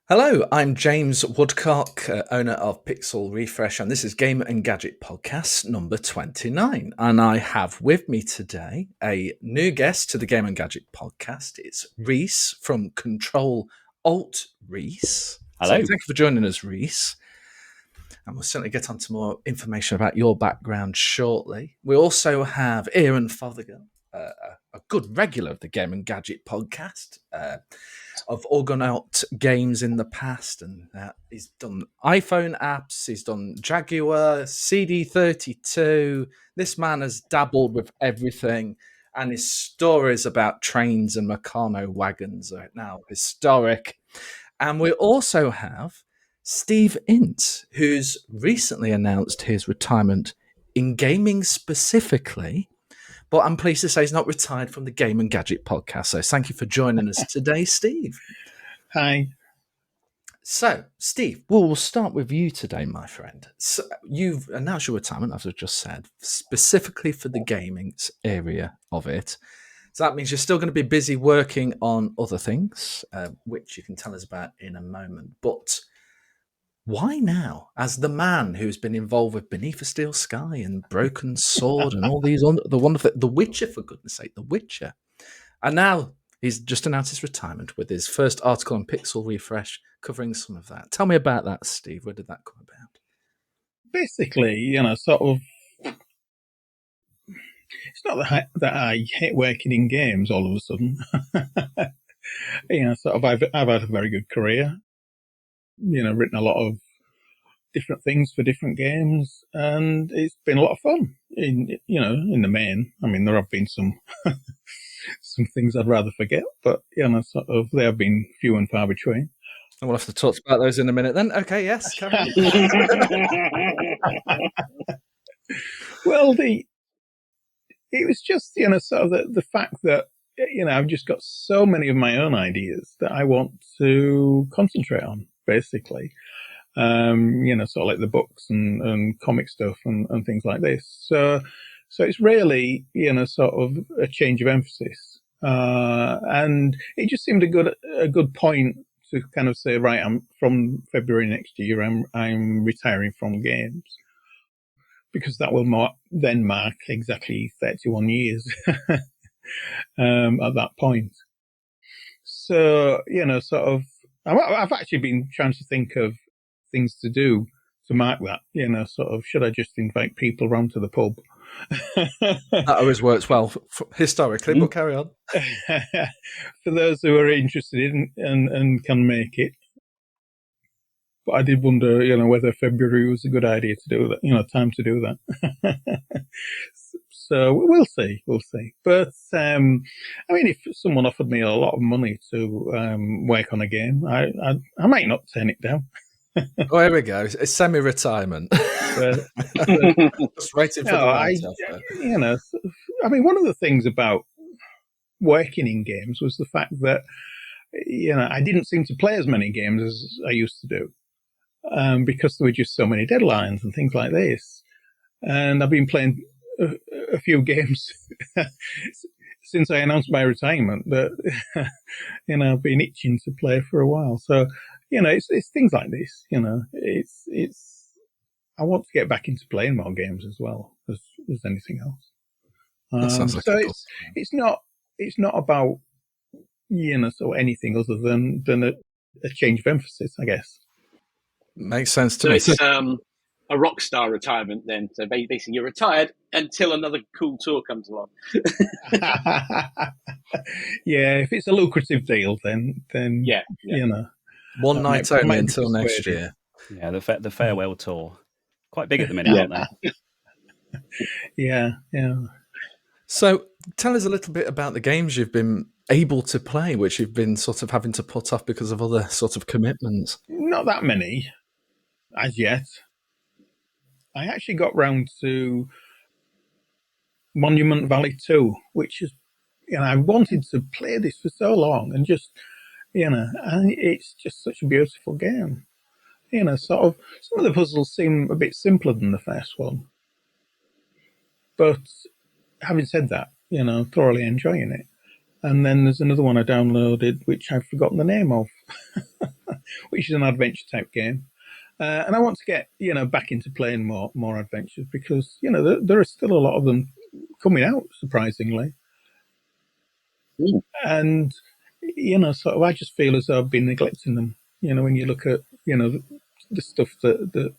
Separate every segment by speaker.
Speaker 1: Hello, I'm James Woodcock, owner of Pixel Refresh, and this is Game and Gadget Podcast number 29. And I have with me today a new guest to the Game and Gadget Podcast. It's Reese from ctrl-alt-rees.
Speaker 2: Hello.
Speaker 1: So thank you for joining us, Reese. And we'll certainly get on to more information about your background shortly. We also have Aaron Fothergill, a good regular of the Game and Gadget Podcast, of Argonaut Games in the past, and he's done iPhone apps, he's done Jaguar, CD32. This man has dabbled with everything, and his stories about trains and Meccano wagons are now historic. And we also have Steve Ince, who's recently announced his retirement in gaming specifically, but I'm pleased to say he's not retired from the Game and Gadget Podcast. So thank you for joining us today, Steve.
Speaker 3: Hi.
Speaker 1: So, Steve, we'll start with you today, my friend. So you've announced your retirement, as I just said, specifically for the gaming area of it. So that means you're still going to be busy working on other things, which you can tell us about in a moment. But why now, as the man who's been involved with Beneath a Steel Sky and Broken Sword and all these the wonderful, The Witcher, for goodness sake, The Witcher, and now he's just announced his retirement with his first article on Pixel Refresh covering some of that. Tell me about that, Steve. Where did that come about?
Speaker 3: Basically, sort of. It's not that I hate working in games all of a sudden. Sort of. I've had a very good career. Written a lot of different things for different games, and it's been a lot of fun. In the main, I mean, there have been some things I'd rather forget, but sort of they have been few and far between.
Speaker 1: And we'll have to talk about those in a minute. Then, okay, yes, carry on.
Speaker 3: Well, it was just sort of the fact that I've just got so many of my own ideas that I want to concentrate on, basically. Sort of like the books and comic stuff and things like this. So it's really, sort of a change of emphasis. And it just seemed a good point to kind of say, right, I'm from February next year, I'm retiring from games, because that will then mark exactly 31 years at that point. So, sort of, I've actually been trying to think of things to do to mark that, sort of, should I just invite people round to the pub?
Speaker 1: That always works well historically, but carry on.
Speaker 3: For those who are interested in and can make it. But I did wonder, whether February was a good idea to do that, time to do that. So we'll see. But, I mean, if someone offered me a lot of money to work on a game, I might not turn it down.
Speaker 1: Oh, here we go. It's semi-retirement. Just waiting for the right offer.
Speaker 3: I mean, one of the things about working in games was the fact that, I didn't seem to play as many games as I used to do, because there were just so many deadlines and things like this. And I've been playing a few games since I announced my retirement that, I've been itching to play for a while. So, it's things like this, it's, I want to get back into playing more games as well as anything else.
Speaker 1: That sounds like
Speaker 3: so it's not about, so anything other than a change of emphasis, I guess.
Speaker 1: Makes sense to
Speaker 2: So
Speaker 1: me.
Speaker 2: it's a rock star retirement then. So basically you're retired until another cool tour comes along.
Speaker 3: Yeah, if it's a lucrative deal, then
Speaker 2: yeah.
Speaker 1: One night only until next year.
Speaker 4: Yeah, the farewell tour. Quite big at the minute, aren't they?
Speaker 3: Yeah.
Speaker 1: So tell us a little bit about the games you've been able to play, which you've been sort of having to put off because of other sort of commitments.
Speaker 3: Not that many as yet. I actually got round to Monument Valley 2, which is, I wanted to play this for so long, and just, and it's just such a beautiful game. Sort of, some of the puzzles seem a bit simpler than the first one. But having said that, thoroughly enjoying it. And then there's another one I downloaded, which I've forgotten the name of, which is an adventure type game. And I want to get back into playing more adventures because there are still a lot of them coming out, surprisingly.
Speaker 2: Mm.
Speaker 3: And sort of I just feel as though I've been neglecting them. When you look at the stuff that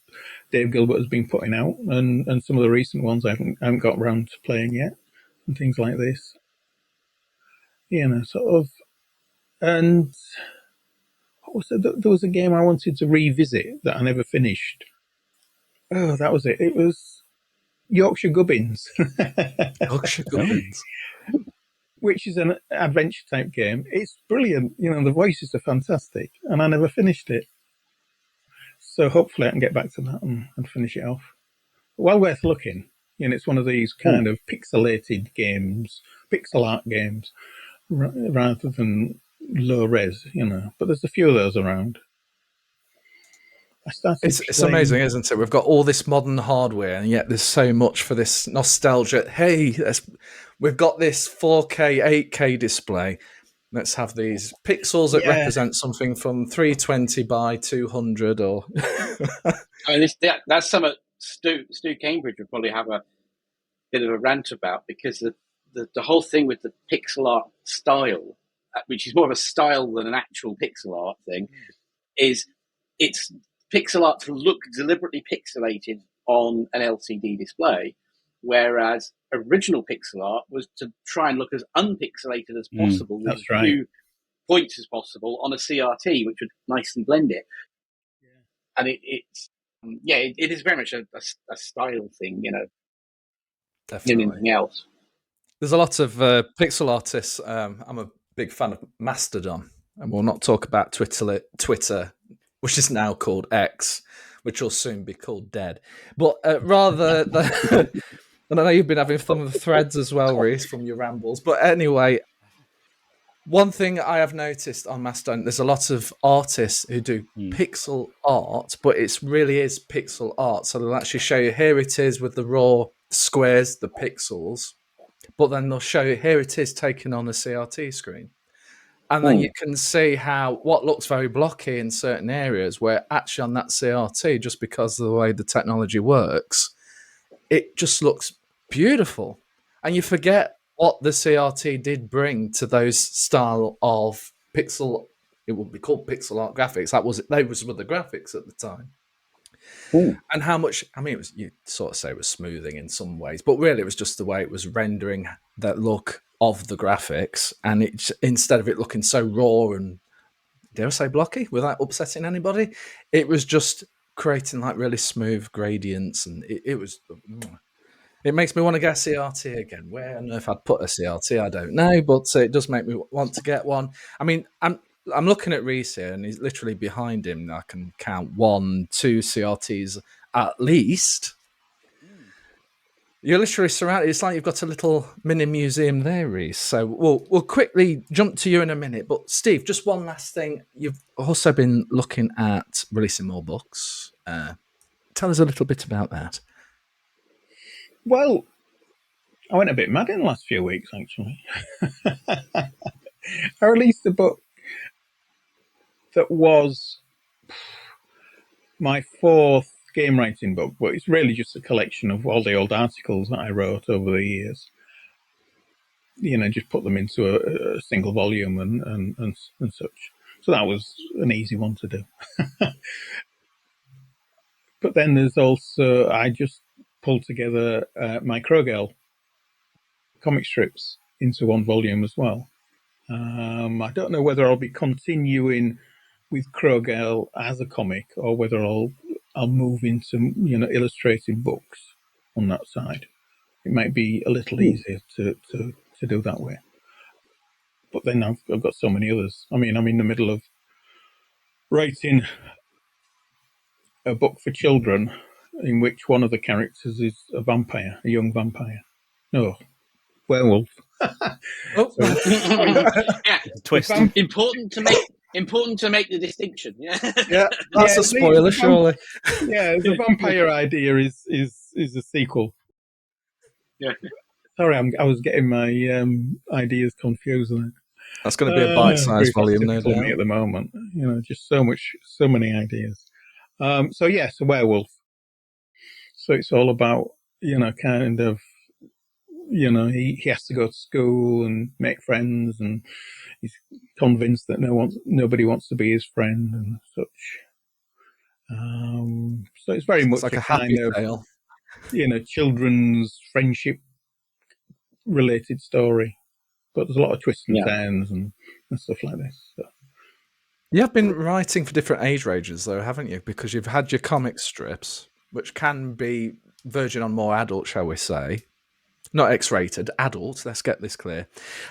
Speaker 3: Dave Gilbert has been putting out, and some of the recent ones I haven't got around to playing yet, and things like this. Sort of. And what was it? There was a game I wanted to revisit that I never finished. Oh, that was it. It was Yorkshire Gubbins.
Speaker 1: Yorkshire Gubbins.
Speaker 3: Which is an adventure type game. It's brilliant. The voices are fantastic, and I never finished it. So hopefully I can get back to that and finish it off. Well worth looking. It's one of these kind of pixelated games, pixel art games, rather than low res, But there's a few of those around.
Speaker 1: It's amazing, isn't it? We've got all this modern hardware, and yet there's so much for this nostalgia. Hey, we've got this 4K, 8K display. Let's have these pixels that represent something from 320 by 200, or.
Speaker 2: I mean, that's something Stu Cambridge would probably have a bit of a rant about, because the whole thing with the pixel art style, which is more of a style than an actual pixel art thing, is it's pixel art to look deliberately pixelated on an LCD display, whereas original pixel art was to try and look as unpixelated as possible, with as few points as possible on a CRT, which would nicely blend it. Yeah. And it is very much a style thing,
Speaker 1: Definitely.
Speaker 2: than anything else.
Speaker 1: There's a lot of pixel artists. I'm a big fan of Mastodon, and we'll not talk about Twitter, which is now called X, which will soon be called Dead. But rather than... And I know you've been having fun with threads as well, Reese, from your rambles. But anyway, one thing I have noticed on Mastodon, there's a lot of artists who do pixel art, but it really is pixel art. So they'll actually show you, here it is with the raw squares, the pixels, but then they'll show you, here it is taken on a CRT screen. And then you can see how what looks very blocky in certain areas, where actually on that CRT, just because of the way the technology works, it just looks beautiful. And you forget what the CRT did bring to those style of pixel, it would be called pixel art graphics. Those were the graphics at the time. And how much, I mean, you sort of say it was smoothing in some ways, but really it was just the way it was rendering that look of the graphics. And it, instead of it looking so raw and, dare I say, blocky without upsetting anybody, it was just creating like really smooth gradients, and it makes me want to get a CRT again. Where on earth I'd put a CRT, I don't know, but it does make me want to get one. I mean, I'm looking at Reese here, and he's literally behind him. I can count 1, 2 CRTs at least. You're literally surrounded. It's like you've got a little mini museum there, Reese. So we'll quickly jump to you in a minute. But Steve, just one last thing. You've also been looking at releasing more books. Tell us a little bit about that.
Speaker 3: Well, I went a bit mad in the last few weeks, actually. I released a book that was my 4th game writing book, but it's really just a collection of all the old articles that I wrote over the years. Just put them into a single volume and such. So that was an easy one to do. But then there's also, I just pulled together my Crowgirl comic strips into one volume as well. I don't know whether I'll be continuing with Crowgirl as a comic, or whether I'll move into illustrating books on that side. It might be a little easier to do that way. But then I've got so many others. I mean, I'm in the middle of writing a book for children in which one of the characters is a vampire, a young vampire. No, werewolf.
Speaker 2: Yeah,
Speaker 4: twist.
Speaker 2: Important to make the distinction. Yeah,
Speaker 1: that's a spoiler, surely.
Speaker 3: Yeah, the vampire idea is a sequel.
Speaker 2: Yeah.
Speaker 3: Sorry, I was getting my ideas confused there.
Speaker 1: That's going to be a bite-sized
Speaker 3: very
Speaker 1: volume, no
Speaker 3: typical me
Speaker 1: doubt.
Speaker 3: at the moment. Just so many ideas. So yes, a werewolf. So it's all about, kind of, he has to go to school and make friends, and he's convinced that nobody wants to be his friend and such. So it's very
Speaker 1: Sounds
Speaker 3: much
Speaker 1: like
Speaker 3: a
Speaker 1: a happy
Speaker 3: kind of,
Speaker 1: tale.
Speaker 3: children's friendship related story, but there's a lot of twists and turns and stuff like this. So.
Speaker 1: You have been writing for different age ranges, though, haven't you? Because you've had your comic strips, which can be verging on more adult, shall we say. Not X-rated, adult, let's get this clear.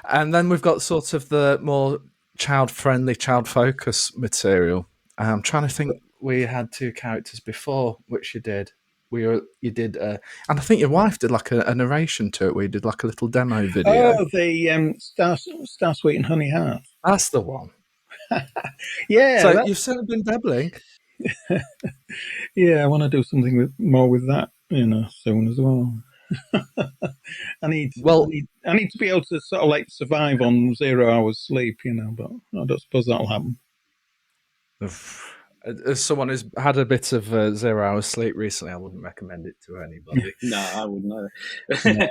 Speaker 1: And then we've got sort of the more child-friendly, child-focused material. I'm trying to think, we had 2 characters before, which you did. And I think your wife did like a narration to it, where you did like a little demo video.
Speaker 3: Oh, the Star Sweet and Honey Heart.
Speaker 1: That's the one.
Speaker 3: Yeah.
Speaker 1: So you've certainly been dabbling.
Speaker 3: Yeah, I want to do something more with that, soon as well. I need to be able to sort of like survive on 0 hours sleep, but I don't suppose that'll happen.
Speaker 1: As someone who's had a bit of 0 hours sleep recently, I wouldn't recommend it to anybody.
Speaker 2: No, I wouldn't either.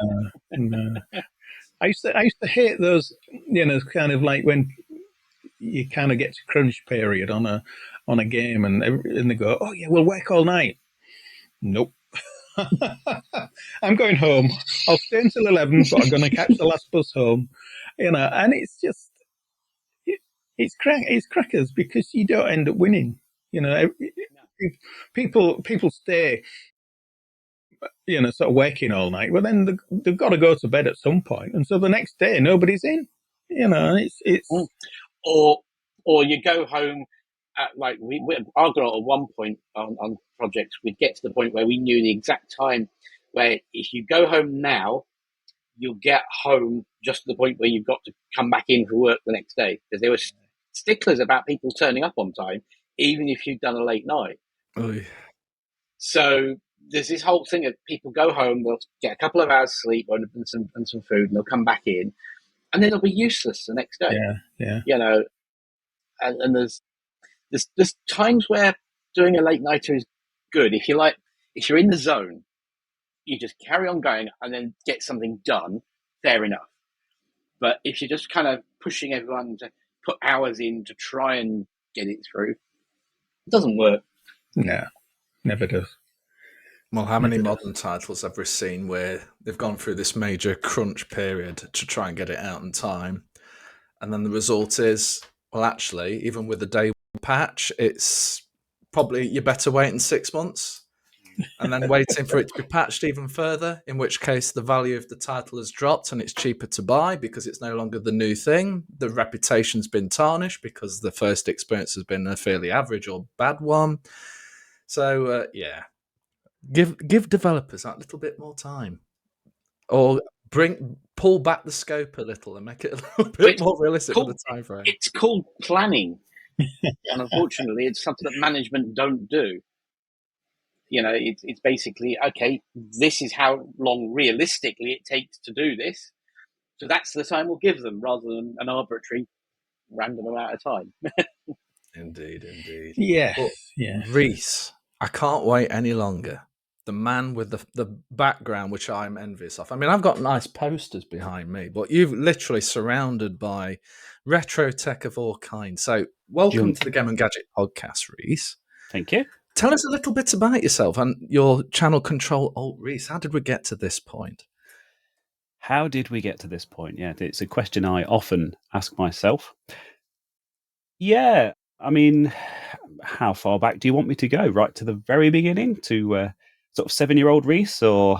Speaker 3: No. I used to hate those, kind of like when you kind of get to crunch period on a game, and they go, "Oh yeah, we'll work all night." Nope. I'm going home. I'll stay until 11, but I'm going to catch the last bus home. And it's just, it's crackers, because you don't end up winning. People stay, sort of working all night. Well, then they've got to go to bed at some point, and so the next day nobody's in. It's
Speaker 2: or you go home. Like we Argonaut at one point on projects, we'd get to the point where we knew the exact time where if you go home now, you'll get home just to the point where you've got to come back in for work the next day, because there were sticklers about people turning up on time, even if you'd done a late night.
Speaker 1: Oy.
Speaker 2: So there's this whole thing of people go home, they'll get a couple of hours sleep and some food, and they'll come back in, and then they'll be useless the next day.
Speaker 3: Yeah.
Speaker 2: And there's times where doing a late nighter is good. If you're in the zone, you just carry on going and then get something done, fair enough. But if you're just kind of pushing everyone to put hours in to try and get it through, it doesn't work.
Speaker 3: No, never does.
Speaker 1: Well, how many modern titles have we seen where they've gone through this major crunch period to try and get it out in time? And then the result is, well, actually, even with the day patch, it's probably you're better waiting 6 months and then waiting for it to be patched even further, in which case the value of the title has dropped and it's cheaper to buy because it's no longer the new thing. The reputation's been tarnished because the first experience has been a fairly average or bad one. So, give developers that little bit more time, or pull back the scope a little and make it a little bit more realistic with the time frame.
Speaker 2: It's called planning. And unfortunately, it's something that management don't do. It's basically, okay, this is how long realistically it takes to do this. So that's the time we'll give them, rather than an arbitrary random amount of time.
Speaker 1: Indeed.
Speaker 3: Yeah.
Speaker 1: Reese, I can't wait any longer. The man with the background, which I'm envious of. I mean, I've got nice posters behind me, but you've literally surrounded by retro tech of all kinds. So welcome to the Game and Gadget podcast, Reese.
Speaker 4: Thank you.
Speaker 1: Tell us a little bit about yourself and your channel ctrl-alt-rees. How did we get to this point?
Speaker 4: How did we get to this point? Yeah, it's a question I often ask myself. Yeah, I mean, how far back do you want me to go? Right to the very beginning, to sort of 7-year-old Reese, or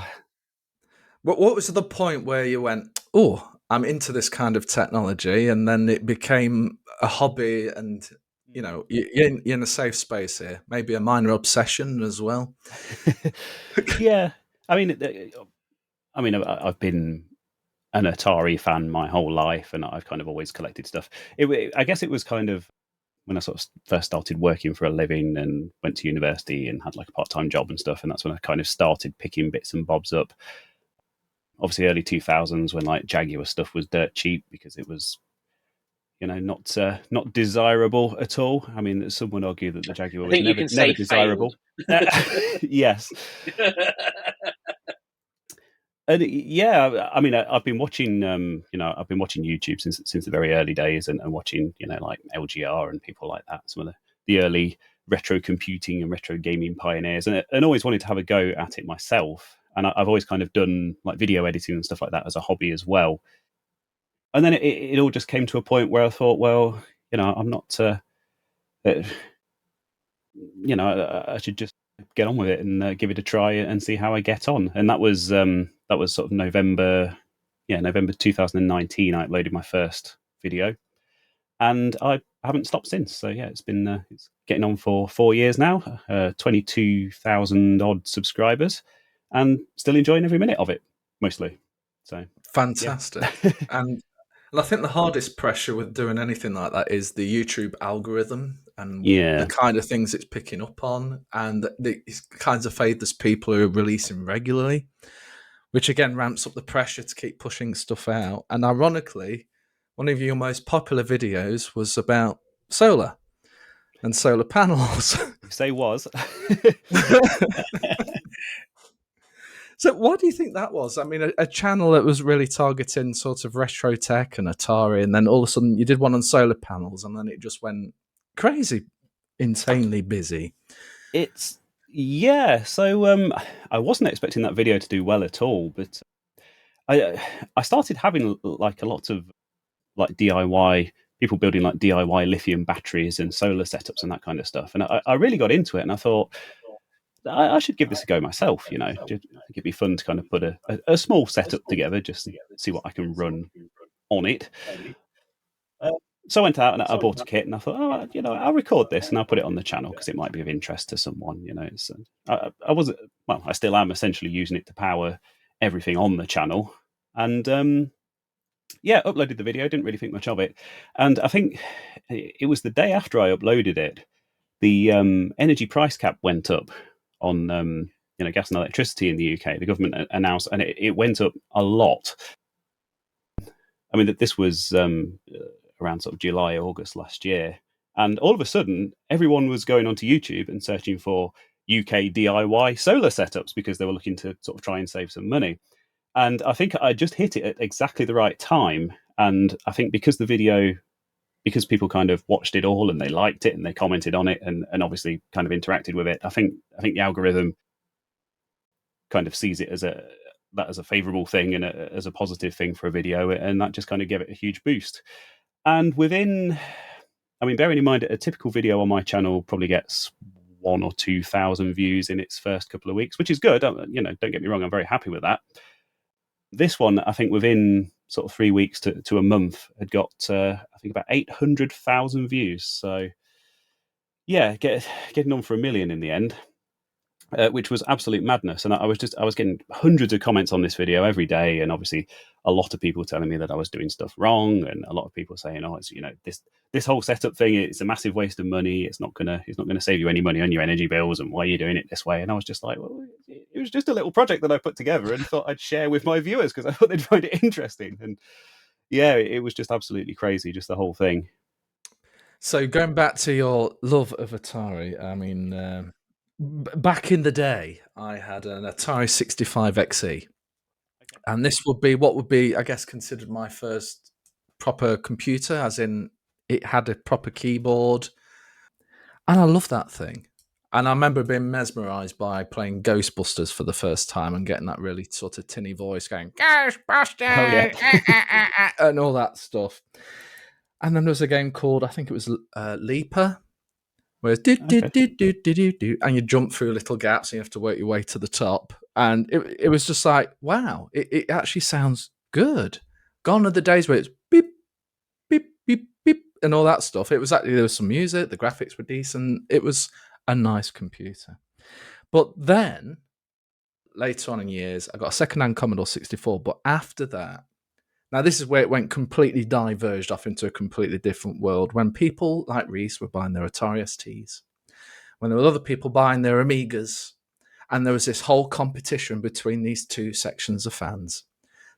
Speaker 1: what was the point where you went, oh, I'm into this kind of technology, and then it became a hobby, and you're in a safe space here, maybe a minor obsession as well?
Speaker 4: Yeah, I mean, I've been an Atari fan my whole life, and I've kind of always collected stuff. I guess it was kind of when I sort of first started working for a living and went to university and had like a part-time job and stuff, and that's when I kind of started picking bits and bobs up. Obviously, early 2000s, when like Jaguar stuff was dirt cheap because it was not desirable at all. I mean, some would argue that the Jaguar
Speaker 2: I
Speaker 4: was
Speaker 2: think you can say
Speaker 4: never desirable. Yes. And yeah, I mean, I've been watching, I've been watching YouTube since the very early days, and watching, like LGR and people like that, some of the early retro computing and retro gaming pioneers, and always wanted to have a go at it myself. And I've always kind of done like video editing and stuff like that as a hobby as well. And then it all just came to a point where I thought, well, I'm not, I should just get on with it and give it a try and see how I get on. And that was sort of November 2019. I uploaded my first video, and I haven't stopped since. So yeah, it's been it's getting on for 4 years now. 22,000 odd subscribers, and still enjoying every minute of it, mostly. So
Speaker 1: fantastic.
Speaker 4: Yeah.
Speaker 1: And I think the hardest pressure with doing anything like that is the YouTube algorithm and the kind of things it's picking up on, and the kinds of famous people who are releasing regularly, which again ramps up the pressure to keep pushing stuff out. And ironically, one of your most popular videos was about solar and solar panels.
Speaker 4: You say was.
Speaker 1: So what do you think that was? I mean, a channel that was really targeting sort of retro tech and Atari, and then all of a sudden you did one on solar panels, and then it just went crazy, insanely busy.
Speaker 4: So I wasn't expecting that video to do well at all, but I started having like a lot of like DIY people building like DIY lithium batteries and solar setups and that kind of stuff, and I really got into it, and I thought I should give this a go myself. I think it'd be fun to kind of put a small setup together just to see what I can run on it. So I went out and I bought a kit, and I thought, I'll record this and I'll put it on the channel because it might be of interest to someone. I still am essentially using it to power everything on the channel, and uploaded the video. Didn't really think much of it, and I think it was the day after I uploaded it, the energy price cap went up on gas and electricity in the UK. The government announced, and it went up a lot. I mean, that this was around sort of July, August last year, and all of a sudden, everyone was going onto YouTube and searching for UK DIY solar setups because they were looking to sort of try and save some money. And I think I just hit it at exactly the right time. And I think because people kind of watched it all and they liked it and they commented on it and obviously kind of interacted with it, I think the algorithm kind of sees it as a favorable thing and as a positive thing for a video, and that just kind of gave it a huge boost. And bearing in mind, a typical video on my channel probably gets 1,000 or 2,000 views in its first couple of weeks, which is good. Don't get me wrong, I'm very happy with that. This one, I think within sort of 3 weeks to a month, had got I think about 800,000 views. So yeah, getting on for 1 million in the end, which was absolute madness. And I was getting hundreds of comments on this video every day, and obviously a lot of people telling me that I was doing stuff wrong, and a lot of people saying, "Oh, it's this whole setup thing, it's a massive waste of money. It's not gonna save you any money on your energy bills, and why are you doing it this way?" And I was just like, well, it was just a little project that I put together and thought I'd share with my viewers because I thought they'd find it interesting. And yeah, it was just absolutely crazy, just the whole thing.
Speaker 1: So going back to your love of Atari, I mean, back in the day, I had an Atari 65 XE, and this would be what would be, I guess, considered my first proper computer, as in it had a proper keyboard, and I loved that thing. And I remember being mesmerised by playing Ghostbusters for the first time and getting that really sort of tinny voice going, Ghostbusters, and all that stuff. And then there was a game called, I think it was Leaper, where it's and you jump through little gaps and you have to work your way to the top. And it was just like, wow, it actually sounds good. Gone are the days where it's beep, beep, beep, beep, and all that stuff. It was actually, there was some music, the graphics were decent. It was a nice computer. But then, later on in years, I got a second-hand Commodore 64. But after that, now this is where it went completely diverged off into a completely different world. When people like Reese were buying their Atari STs, when there were other people buying their Amigas, and there was this whole competition between these two sections of fans.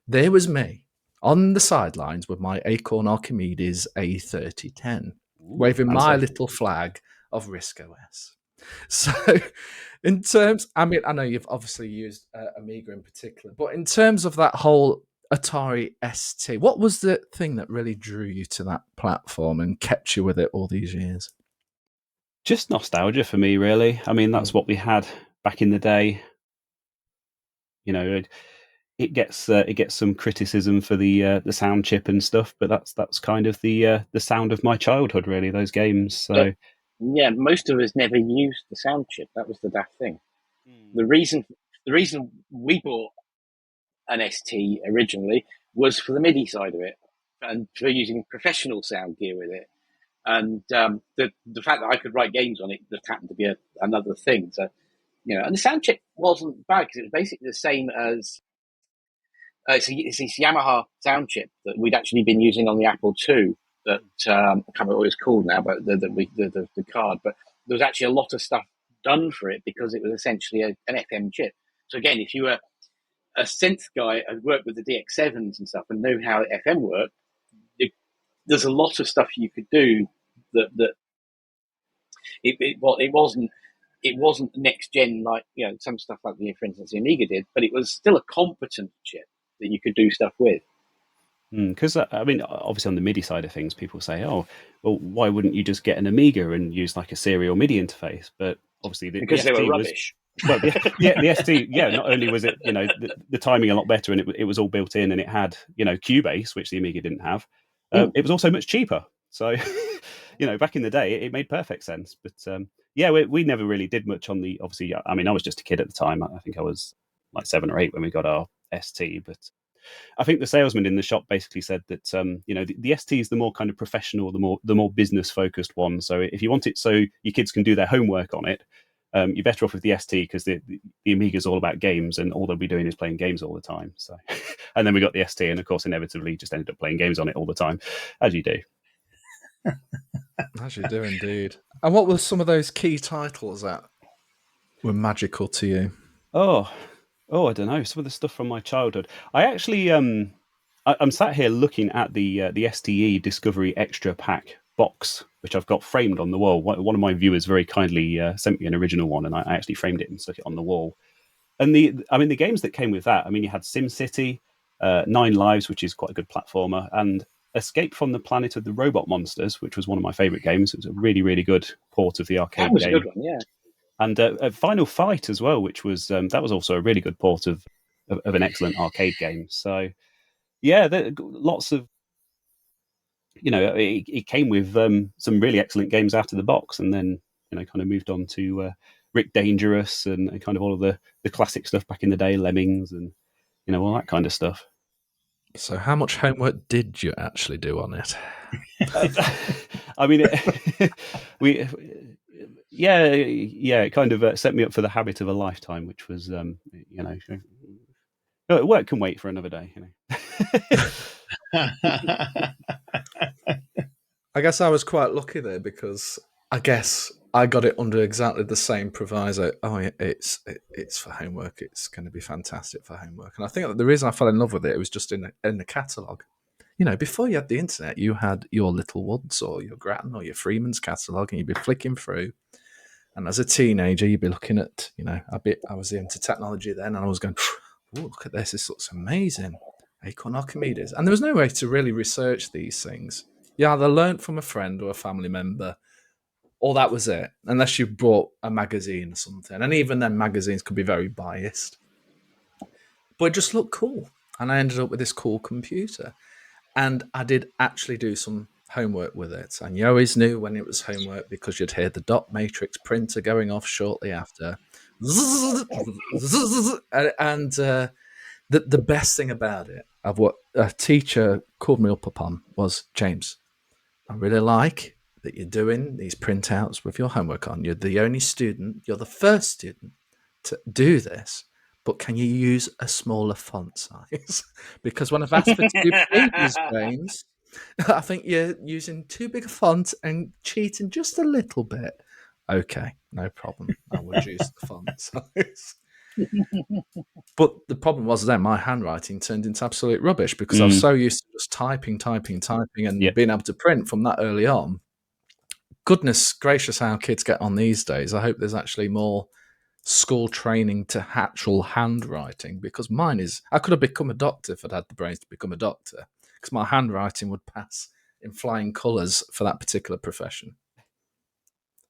Speaker 1: There was me on the sidelines with my Acorn Archimedes A3010, waving
Speaker 4: fancy.
Speaker 1: my little flag of Risk OS. So, in terms, I mean, I know you've obviously used Amiga in particular, but in terms of that whole Atari ST, what was the thing that really drew you to that platform and kept you with it all these years?
Speaker 4: Just nostalgia for me, really. I mean, that's what we had back in the day. You know, it gets some criticism for the sound chip and stuff, but that's kind of the sound of my childhood, really. Those games. So
Speaker 2: yeah, most of us never used the sound chip. That was the daft thing. The reason we bought an ST originally was for the MIDI side of it and for using professional sound gear with it. And the fact that I could write games on it just happened to be another thing. So, and the sound chip wasn't bad because it was basically the same as it's this Yamaha sound chip that we'd actually been using on the Apple II. That I can't remember what it's called now, but the card. But there was actually a lot of stuff done for it because it was essentially an FM chip. So again, if you were a synth guy and worked with the DX7s and stuff and knew how FM worked, there's a lot of stuff you could do that it wasn't next gen like some stuff like for instance the Amiga did, but it was still a competent chip that you could do stuff with.
Speaker 4: Because I mean, obviously on the MIDI side of things, people say, "Oh, well, why wouldn't you just get an Amiga and use like a serial MIDI interface?" But obviously,
Speaker 2: because they were rubbish.
Speaker 4: Well, the ST, not only was it the timing a lot better, and it was all built in, and it had Cubase, which the Amiga didn't have. It was also much cheaper. So back in the day, it made perfect sense. But we never really did much on the. Obviously, I mean, I was just a kid at the time. I think I was like 7 or 8 when we got our ST, but I think the salesman in the shop basically said that the ST is the more kind of professional, the more business focused one. So if you want it so your kids can do their homework on it, you're better off with the ST because the Amiga is all about games and all they'll be doing is playing games all the time. So, and then we got the ST, and of course, inevitably, just ended up playing games on it all the time, as you do.
Speaker 1: As you do, indeed. And what were some of those key titles that were magical to you?
Speaker 4: I don't know. Some of the stuff from my childhood. I actually, I'm sat here looking at the STE Discovery Extra Pack box, which I've got framed on the wall. One of my viewers very kindly sent me an original one, and I actually framed it and stuck it on the wall. And the games that came with that. I mean, you had SimCity, 9 Lives, which is quite a good platformer, and Escape from the Planet of the Robot Monsters, which was one of my favourite games. It was a really, really good port of the arcade
Speaker 2: That was
Speaker 4: game.
Speaker 2: a good one, yeah.
Speaker 4: And Final Fight as well, which was that was also a really good port of an excellent arcade game. So yeah, lots of it came with some really excellent games out of the box, and then kind of moved on to Rick Dangerous and kind of all of the classic stuff back in the day, Lemmings and all that kind of stuff.
Speaker 1: So how much homework did you actually do on it?
Speaker 4: I mean, it kind of set me up for the habit of a lifetime, which was, work can wait for another day.
Speaker 1: I guess I was quite lucky there because I guess I got it under exactly the same proviso. Oh, it's for homework. It's going to be fantastic for homework. And I think that the reason I fell in love with it was just in the catalogue. Before you had the internet, you had your Little Woods or your Grattan or your Freeman's catalogue, and you'd be flicking through. And as a teenager, you'd be looking at, I was into technology then, and I was going, oh, look at this. This looks amazing. Acorn Archimedes. And there was no way to really research these things. You either learnt from a friend or a family member, or that was it, unless you bought a magazine or something. And even then, magazines could be very biased. But it just looked cool. And I ended up with this cool computer. And I did actually do some homework with it. And you always knew when it was homework because you'd hear the dot matrix printer going off shortly after. And the best thing about it, of what a teacher called me up upon, was, James, I really like that you're doing these printouts with your homework on. You're the only student, you're the first student to do this, but can you use a smaller font size? Because when I've asked for 2 previous games, I think you're using too big a font and cheating just a little bit. Okay, no problem. I'll reduce the font size. But the problem was then my handwriting turned into absolute rubbish because I was so used to just typing, and
Speaker 4: Yep.
Speaker 1: being able to print from that early on. Goodness gracious, how kids get on these days. I hope there's actually more school training to actual handwriting, because mine is, I could have become a doctor if I'd had the brains to become a doctor, because my handwriting would pass in flying colours for that particular profession.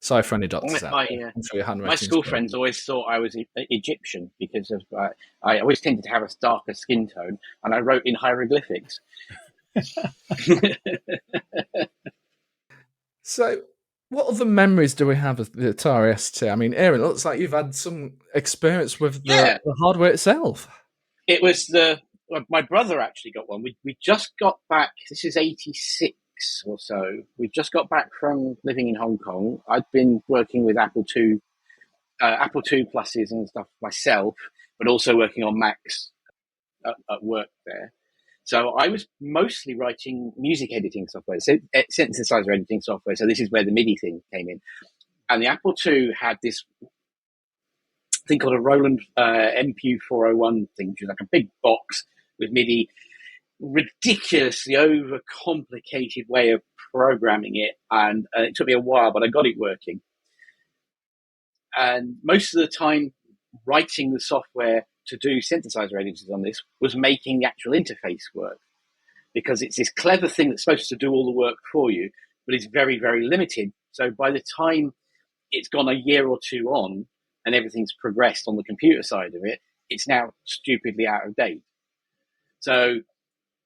Speaker 1: Sorry for any doctors out there. I'm sure your
Speaker 2: My
Speaker 1: handwriting's
Speaker 2: school
Speaker 1: great.
Speaker 2: friends always thought I was Egyptian because of I always tended to have a darker skin tone, and I wrote in hieroglyphics.
Speaker 1: So, what other memories do we have of the Atari ST? I mean, Aaron, it looks like you've had some experience with the hardware itself.
Speaker 2: It was my brother actually got one. We just got back. This is 86 or so. We just got back from living in Hong Kong. I'd been working with Apple II pluses and stuff myself, but also working on Macs at work there. So I was mostly writing music editing software, so synthesizer editing software. So this is where the MIDI thing came in. And the Apple II had this thing called a Roland MPU401 thing, which is like a big box with MIDI, ridiculously overcomplicated way of programming it. And it took me a while, but I got it working. And most of the time, writing the software to do synthesizer editors on this was making the actual interface work, because it's this clever thing that's supposed to do all the work for you, but it's very, very limited. So by the time it's gone a year or two on and everything's progressed on the computer side of it, it's now stupidly out of date. So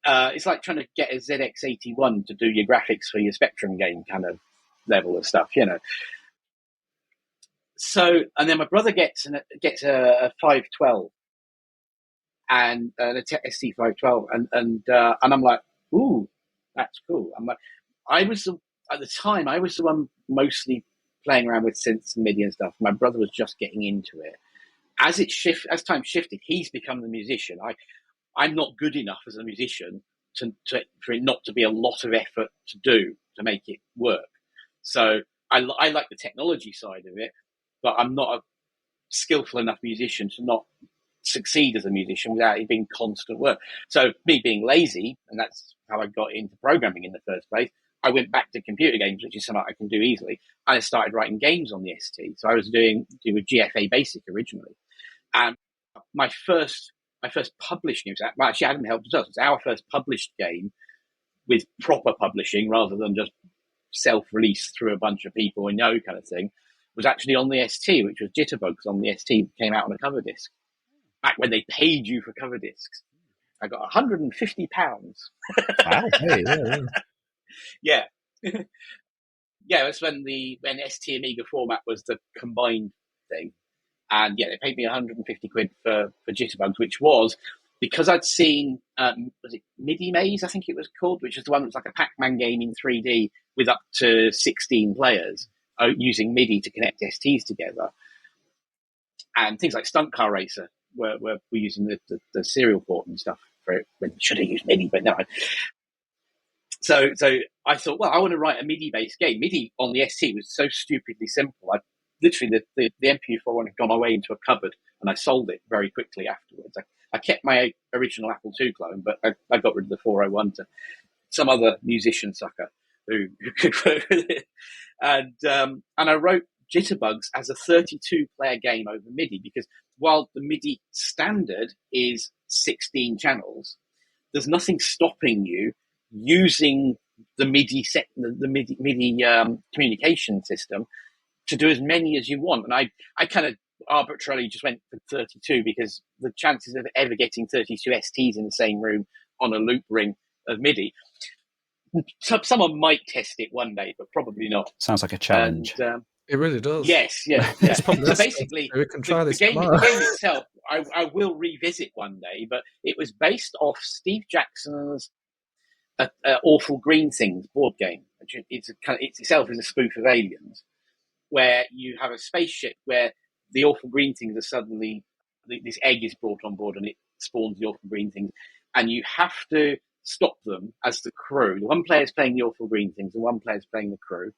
Speaker 2: it's like trying to get a ZX81 to do your graphics for your Spectrum game kind of level of stuff, you know. So, and then my brother gets a 512 and an ST 512, and I'm like, ooh, that's cool. I'm like, at the time I was the one mostly playing around with synths and MIDI and stuff. My brother was just getting into it. As time shifted, he's become the musician. I'm not good enough as a musician for it not to be a lot of effort to make it work. So I like the technology side of it, but I'm not a skillful enough musician to not succeed as a musician without it being constant work. So me being lazy, and that's how I got into programming in the first place, I went back to computer games, which is something I can do easily. And I started writing games on the ST. So I was doing with GFA Basic originally. And my first published game, well, actually I hadn't helped us. It was our first published game with proper publishing rather than just self-release through a bunch of people I know kind of thing, was actually on the ST, which was Jitterbugs on the ST, came out on a cover disc. Back when they paid you for cover discs. I got £150.
Speaker 4: Wow. Hey,
Speaker 2: yeah. Yeah, that's when ST Amiga format was the combined thing. And yeah, they paid me 150 quid for Jitterbugs, which was because I'd seen, was it MIDI Maze, I think it was called, which is the one that was like a Pac-Man game in 3D with up to 16 players using MIDI to connect STs together. And things like Stunt Car Racer were using the serial port and stuff for it. Should have used MIDI, but no. So I thought, well, I want to write a MIDI-based game. MIDI on the ST was so stupidly simple. I literally, the MPU401 had gone away into a cupboard, and I sold it very quickly afterwards. I kept my original Apple II clone, but I got rid of the 401 to some other musician sucker who could work with it. And I wrote Jitterbugs as a 32-player game over MIDI, because while the MIDI standard is 16 channels, there's nothing stopping you using the MIDI communication system to do as many as you want. And I kind of arbitrarily just went for 32 because the chances of ever getting 32 STs in the same room on a loop ring of MIDI, someone might test it one day, but probably not.
Speaker 4: Sounds like a challenge.
Speaker 2: And,
Speaker 1: it really does.
Speaker 2: Yes, yeah. So basically,
Speaker 1: we can try
Speaker 2: the game itself, I will revisit one day, but it was based off Steve Jackson's Awful Green Things board game. It's itself is a spoof of Aliens, where you have a spaceship where the Awful Green Things are suddenly, this egg is brought on board and it spawns the Awful Green Things, and you have to stop them as the crew. One player is playing the Awful Green Things and one player is playing the crew.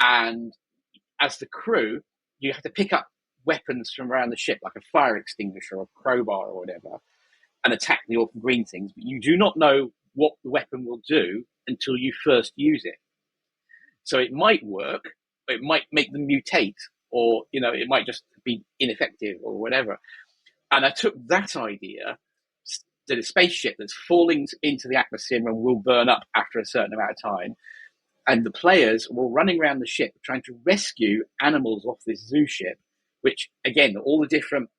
Speaker 2: And as the crew, you have to pick up weapons from around the ship, like a fire extinguisher or a crowbar or whatever, and attack the orphan green things, but you do not know what the weapon will do until you first use it. So it might work, but it might make them mutate, or it might just be ineffective or whatever. And I took that idea, did a spaceship that's falling into the atmosphere and will burn up after a certain amount of time, and the players were running around the ship trying to rescue animals off this zoo ship, which, again, all the different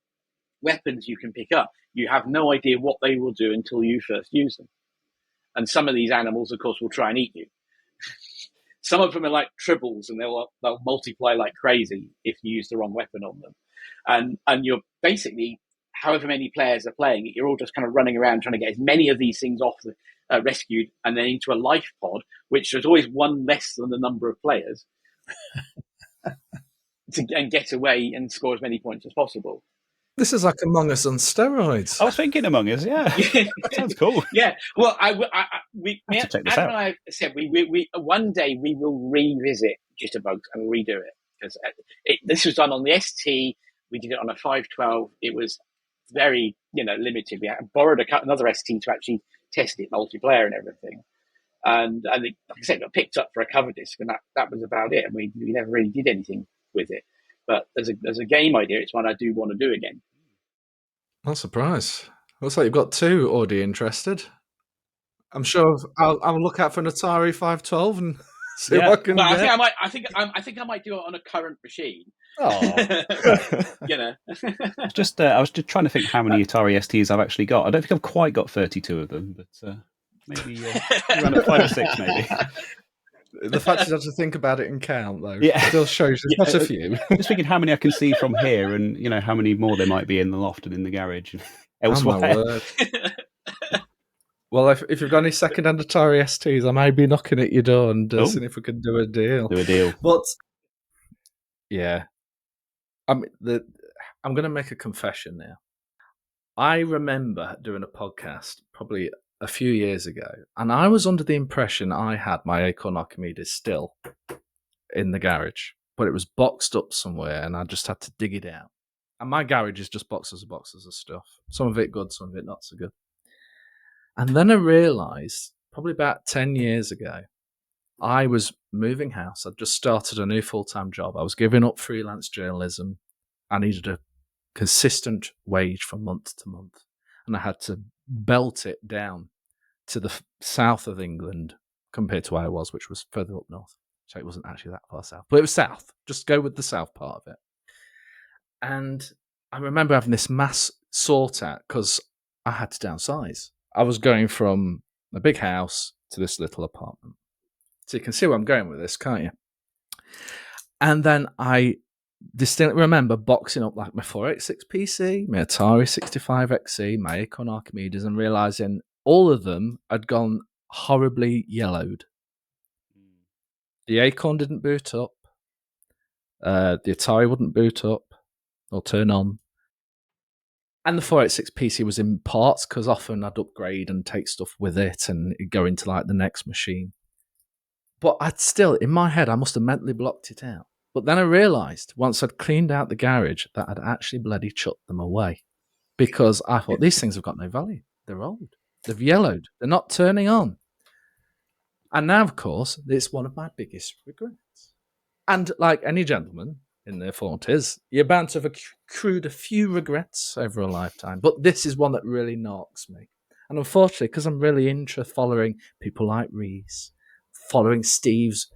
Speaker 2: weapons you can pick up, you have no idea what they will do until you first use them. And some of these animals, of course, will try and eat you. Some of them are like tribbles, and they'll multiply like crazy if you use the wrong weapon on them. And you're basically, however many players are playing, you're all just kind of running around trying to get as many of these things off rescued, and then into a life pod, which is always one less than the number of players, and get away and score as many points as possible.
Speaker 1: This is like Among Us on steroids.
Speaker 4: I was thinking Among Us, yeah. Sounds cool.
Speaker 2: Yeah. Well,
Speaker 4: Aaron
Speaker 2: and I said we one day we will revisit Jitterbugs and redo it, because this was done on the ST. We did it on a 512. It was very limited. We borrowed another ST to actually test it multiplayer and everything. And like I said, it got picked up for a cover disc, and that was about it. And we never really did anything with it. But as a game idea, it's one I do want to do again.
Speaker 1: Not surprised. Looks like you've got two already interested. I'm sure I'll look out for an Atari 512 and see what I can get.
Speaker 2: I think I might do it on a current machine.
Speaker 1: Oh,
Speaker 4: I was just trying to think how many Atari STs I've actually got. I don't think I've quite got 32 of them, but maybe around 5 or 6, maybe.
Speaker 1: The fact you have to think about it and count, though,
Speaker 4: yeah,
Speaker 1: still shows there's not a few.
Speaker 4: Just thinking how many I can see from here, and how many more there might be in the loft and in the garage and elsewhere.
Speaker 1: Oh, my word. Well, if you've got any second-hand Atari STs, I may be knocking at your door and seeing if we can do a deal. But yeah, I'm going to make a confession now. I remember doing a podcast probably a few years ago, and I was under the impression I had my Acorn Archimedes still in the garage, but it was boxed up somewhere, and I just had to dig it out. And my garage is just boxes of stuff. Some of it good, some of it not so good. And then I realised, probably about 10 years ago, I was moving house. I'd just started a new full-time job. I was giving up freelance journalism. I needed a consistent wage from month to month. And I had to belt it down to the south of England compared to where I was, which was further up north. So it wasn't actually that far south. But it was south. Just go with the south part of it. And I remember having this mass sort out because I had to downsize. I was going from a big house to this little apartment. So you can see where I'm going with this, can't you? And then I distinctly remember boxing up like my 486 PC, my Atari 65XE, my Acorn Archimedes, and realising all of them had gone horribly yellowed. The Acorn didn't boot up. The Atari wouldn't boot up or turn on. And the 486 PC was in parts because often I'd upgrade and take stuff with it and it'd go into like the next machine. But I'd still, in my head, I must have mentally blocked it out. But then I realised once I'd cleaned out the garage that I'd actually bloody chucked them away because I thought these things have got no value. They're old. They've yellowed. They're not turning on. And now, of course, it's one of my biggest regrets. And like any gentleman in their 40s, you're bound to have accrued a few regrets over a lifetime. But this is one that really knocks me. And unfortunately, because I'm really into following people like Rees, following Steve's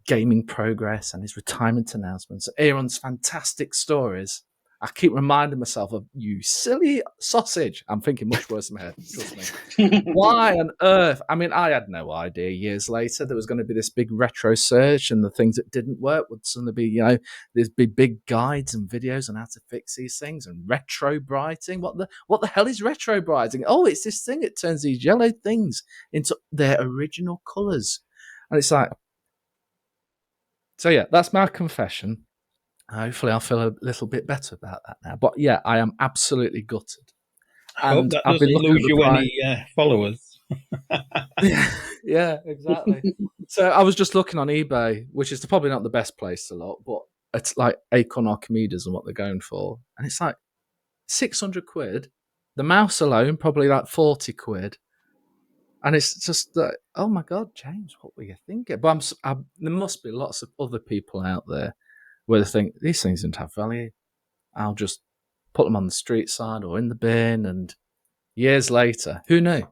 Speaker 1: gaming progress and his retirement announcements, Aaron's fantastic stories, I keep reminding myself of you silly sausage. I'm thinking much worse in my head, trust me. Why on earth? I mean, I had no idea years later there was going to be this big retro surge and the things that didn't work would suddenly be, there'd be big guides and videos on how to fix these things and retro brighting. What the hell is retro brighting? Oh, it's this thing. It turns these yellow things into their original colours. And it's like, so yeah, that's my confession. Hopefully I'll feel a little bit better about that now. But yeah, I am absolutely gutted.
Speaker 3: I hope that doesn't lose you any followers.
Speaker 1: Yeah, exactly. So I was just looking on eBay, which is probably not the best place to look, but it's like Acorn Archimedes and what they're going for, and it's like £600. The mouse alone, probably like 40 quid. And it's just like, oh my God, James, what were you thinking? But there must be lots of other people out there where they think these things don't have value. I'll just put them on the street side or in the bin. And years later, who knew?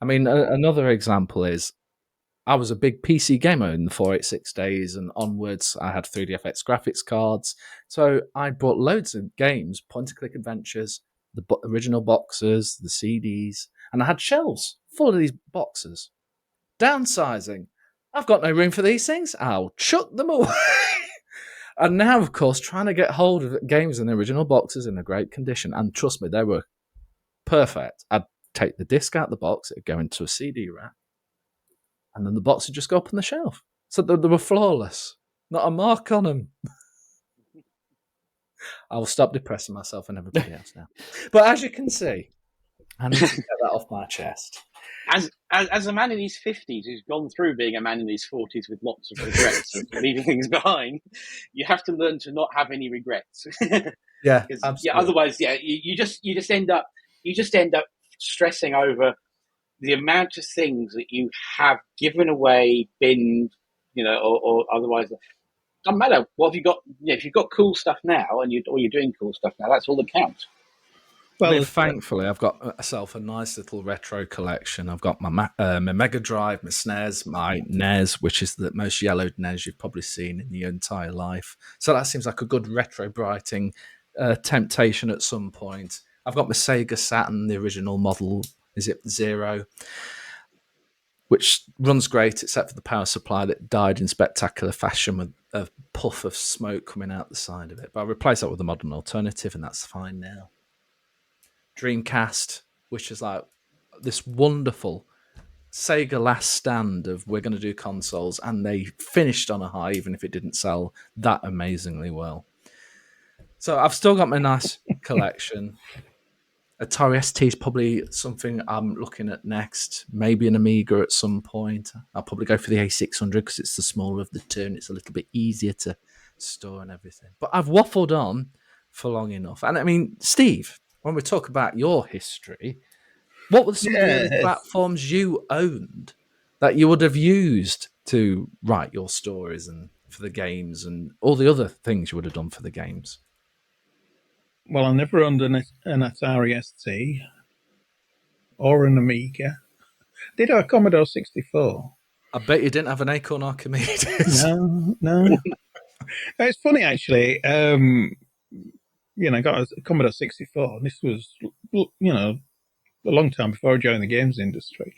Speaker 1: I mean, another example is I was a big PC gamer in the 486 days and onwards. I had 3DFX graphics cards. So I bought loads of games, point-and-click adventures, the original boxes, the CDs, and I had shelves full of these boxes. Downsizing. I've got no room for these things. I'll chuck them away. And now, of course, trying to get hold of games in the original boxes in a great condition. And trust me, they were perfect. I'd take the disc out of the box, it'd go into a CD rack, and then the box would just go up on the shelf. So they were flawless. Not a mark on them. I will stop depressing myself and everybody else now. But as you can see, I need to get that off my chest.
Speaker 2: As a man in his 50s who's gone through being a man in his 40s with lots of regrets and leaving things behind, you have to learn to not have any regrets.
Speaker 1: Yeah, absolutely.
Speaker 2: Yeah, otherwise, you just end up stressing over the amount of things that you have given away, binned, or otherwise. Doesn't matter. What have you got? If you've got cool stuff now, or you're doing cool stuff now, that's all that counts.
Speaker 1: Well, I mean, thankfully, I've got myself a nice little retro collection. I've got my Mega Drive, my SNES, my NES, which is the most yellowed NES you've probably seen in your entire life. So that seems like a good retro brighting temptation at some point. I've got my Sega Saturn, the original model, is it Zero, which runs great except for the power supply that died in spectacular fashion with a puff of smoke coming out the side of it. But I replaced that with a modern alternative, and that's fine now. Dreamcast, which is like this wonderful Sega last stand of we're going to do consoles, and they finished on a high, even if it didn't sell that amazingly well. So I've still got my nice collection. Atari ST is probably something I'm looking at next. Maybe an Amiga at some point. I'll probably go for the A600 because it's the smaller of the two and it's a little bit easier to store and everything. But I've waffled on for long enough. And I mean, Steve, when we talk about your history, what were some of the early platforms you owned that you would have used to write your stories and for the games and all the other things you would have done for the games?
Speaker 3: Well, I never owned an Atari ST or an Amiga. Did I have a Commodore 64?
Speaker 1: I bet you didn't have an Acorn Archimedes.
Speaker 3: No. It's funny, actually. I got a Commodore 64. This was, a long time before I joined the games industry.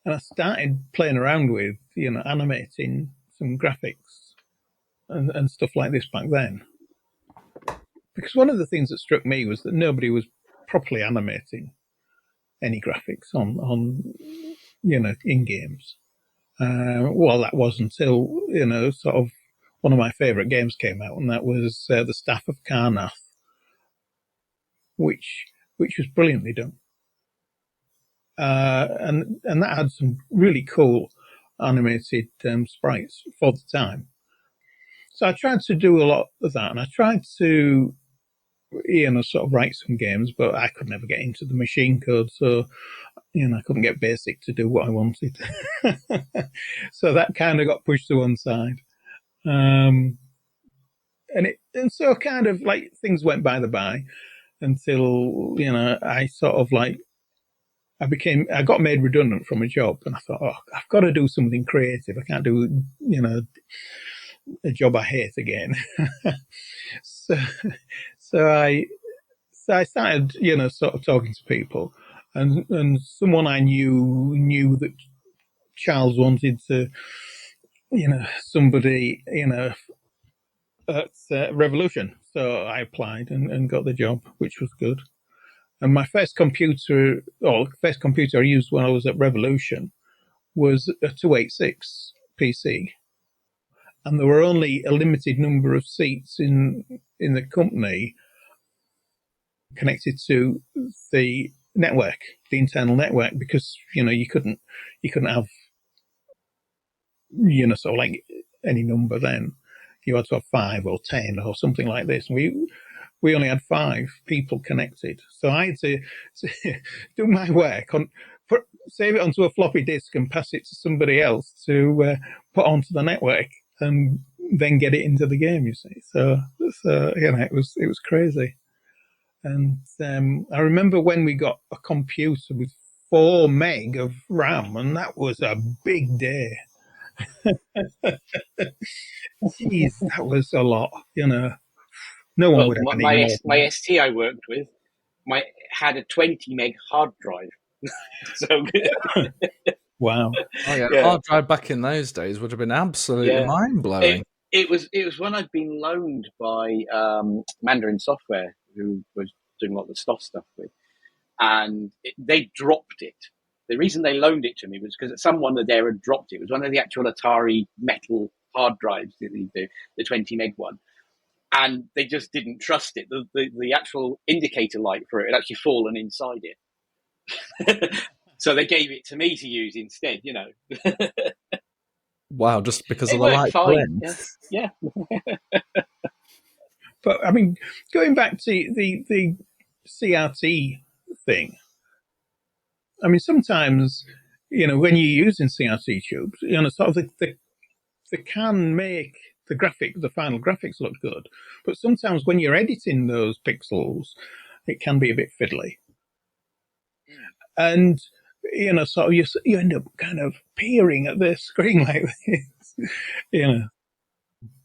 Speaker 3: And I started playing around with, animating some graphics and stuff like this back then. Because one of the things that struck me was that nobody was properly animating any graphics on in games. Well, that was until, sort of one of my favourite games came out, and that was the Staff of Karnath, which was brilliantly done. And that had some really cool animated sprites for the time. So I tried to do a lot of that, and I tried to, sort of write some games, but I could never get into the machine code, so, I couldn't get BASIC to do what I wanted. So that kind of got pushed to one side. And so kind of like things went by the by until, I sort of like, I got made redundant from a job, and I thought, I've got to do something creative. I can't do, a job I hate again. So I started, sort of talking to people, and someone I knew that Charles wanted to, somebody, at Revolution. So I applied and got the job, which was good. And my first computer I used when I was at Revolution was a 286 PC. And there were only a limited number of seats in the company connected to the network, the internal network, because, you couldn't have, sort of like any number then. you had to have 5 or 10 or something like this. And we only had 5 people connected. So I had to do my work on, save it onto a floppy disk and pass it to somebody else to put onto the network and then get it into the game, you see. So it was crazy. And I remember when we got a computer with 4 meg of RAM, and that was a big day. Jeez, that was a lot, No one would have any more.
Speaker 2: My ST I worked with, had a 20 meg hard drive. So
Speaker 3: Wow.
Speaker 1: Oh yeah, hard drive back in those days would have been absolutely mind blowing.
Speaker 2: It was one I'd been loaned by Mandarin Software, who was doing a lot of the stuff with, and they dropped it. The reason they loaned it to me was because someone there had dropped it. It was one of the actual Atari metal hard drives, the 20 meg one. And they just didn't trust it. The actual indicator light for it had actually fallen inside it. So they gave it to me to use instead,
Speaker 1: Wow, just because
Speaker 2: it
Speaker 1: of the light blend.
Speaker 2: Yeah.
Speaker 3: But I mean, going back to the CRT thing, I mean, sometimes, when you're using CRT tubes, sort of they can make the final graphics look good. But sometimes when you're editing those pixels, it can be a bit fiddly. And, sort of you end up kind of peering at the screen like this,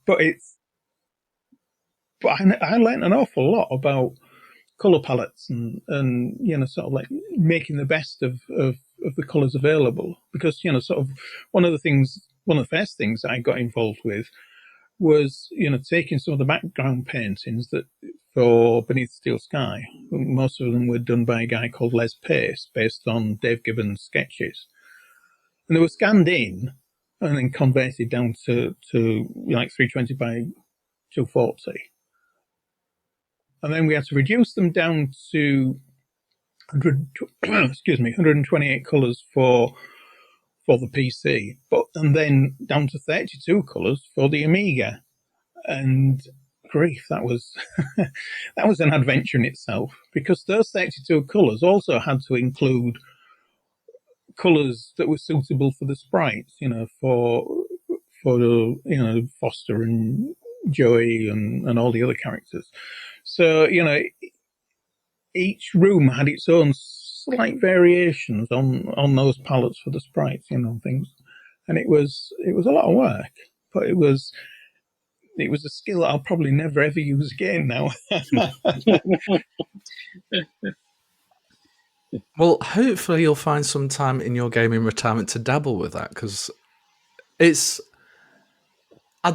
Speaker 3: But I learned an awful lot about color palettes and sort of like making the best of the colors available, because sort of one of the first things that I got involved with was taking some of the background paintings that for Beneath Steel Sky. Most of them were done by a guy called Les Pace, based on Dave Gibbons' sketches, and they were scanned in and then converted down to 320 by 240. And then we had to reduce them down to 128 colours for the PC, and then down to 32 colours for the Amiga. And grief, that was that was an adventure in itself, because those 32 colours also had to include colours that were suitable for the sprites, for Foster and Joey and all the other characters. So, each room had its own slight variations on those palettes for the sprites, things. And it was a lot of work, but it was a skill that I'll probably never ever use again now.
Speaker 1: Well, hopefully you'll find some time in your gaming retirement to dabble with that, because I'd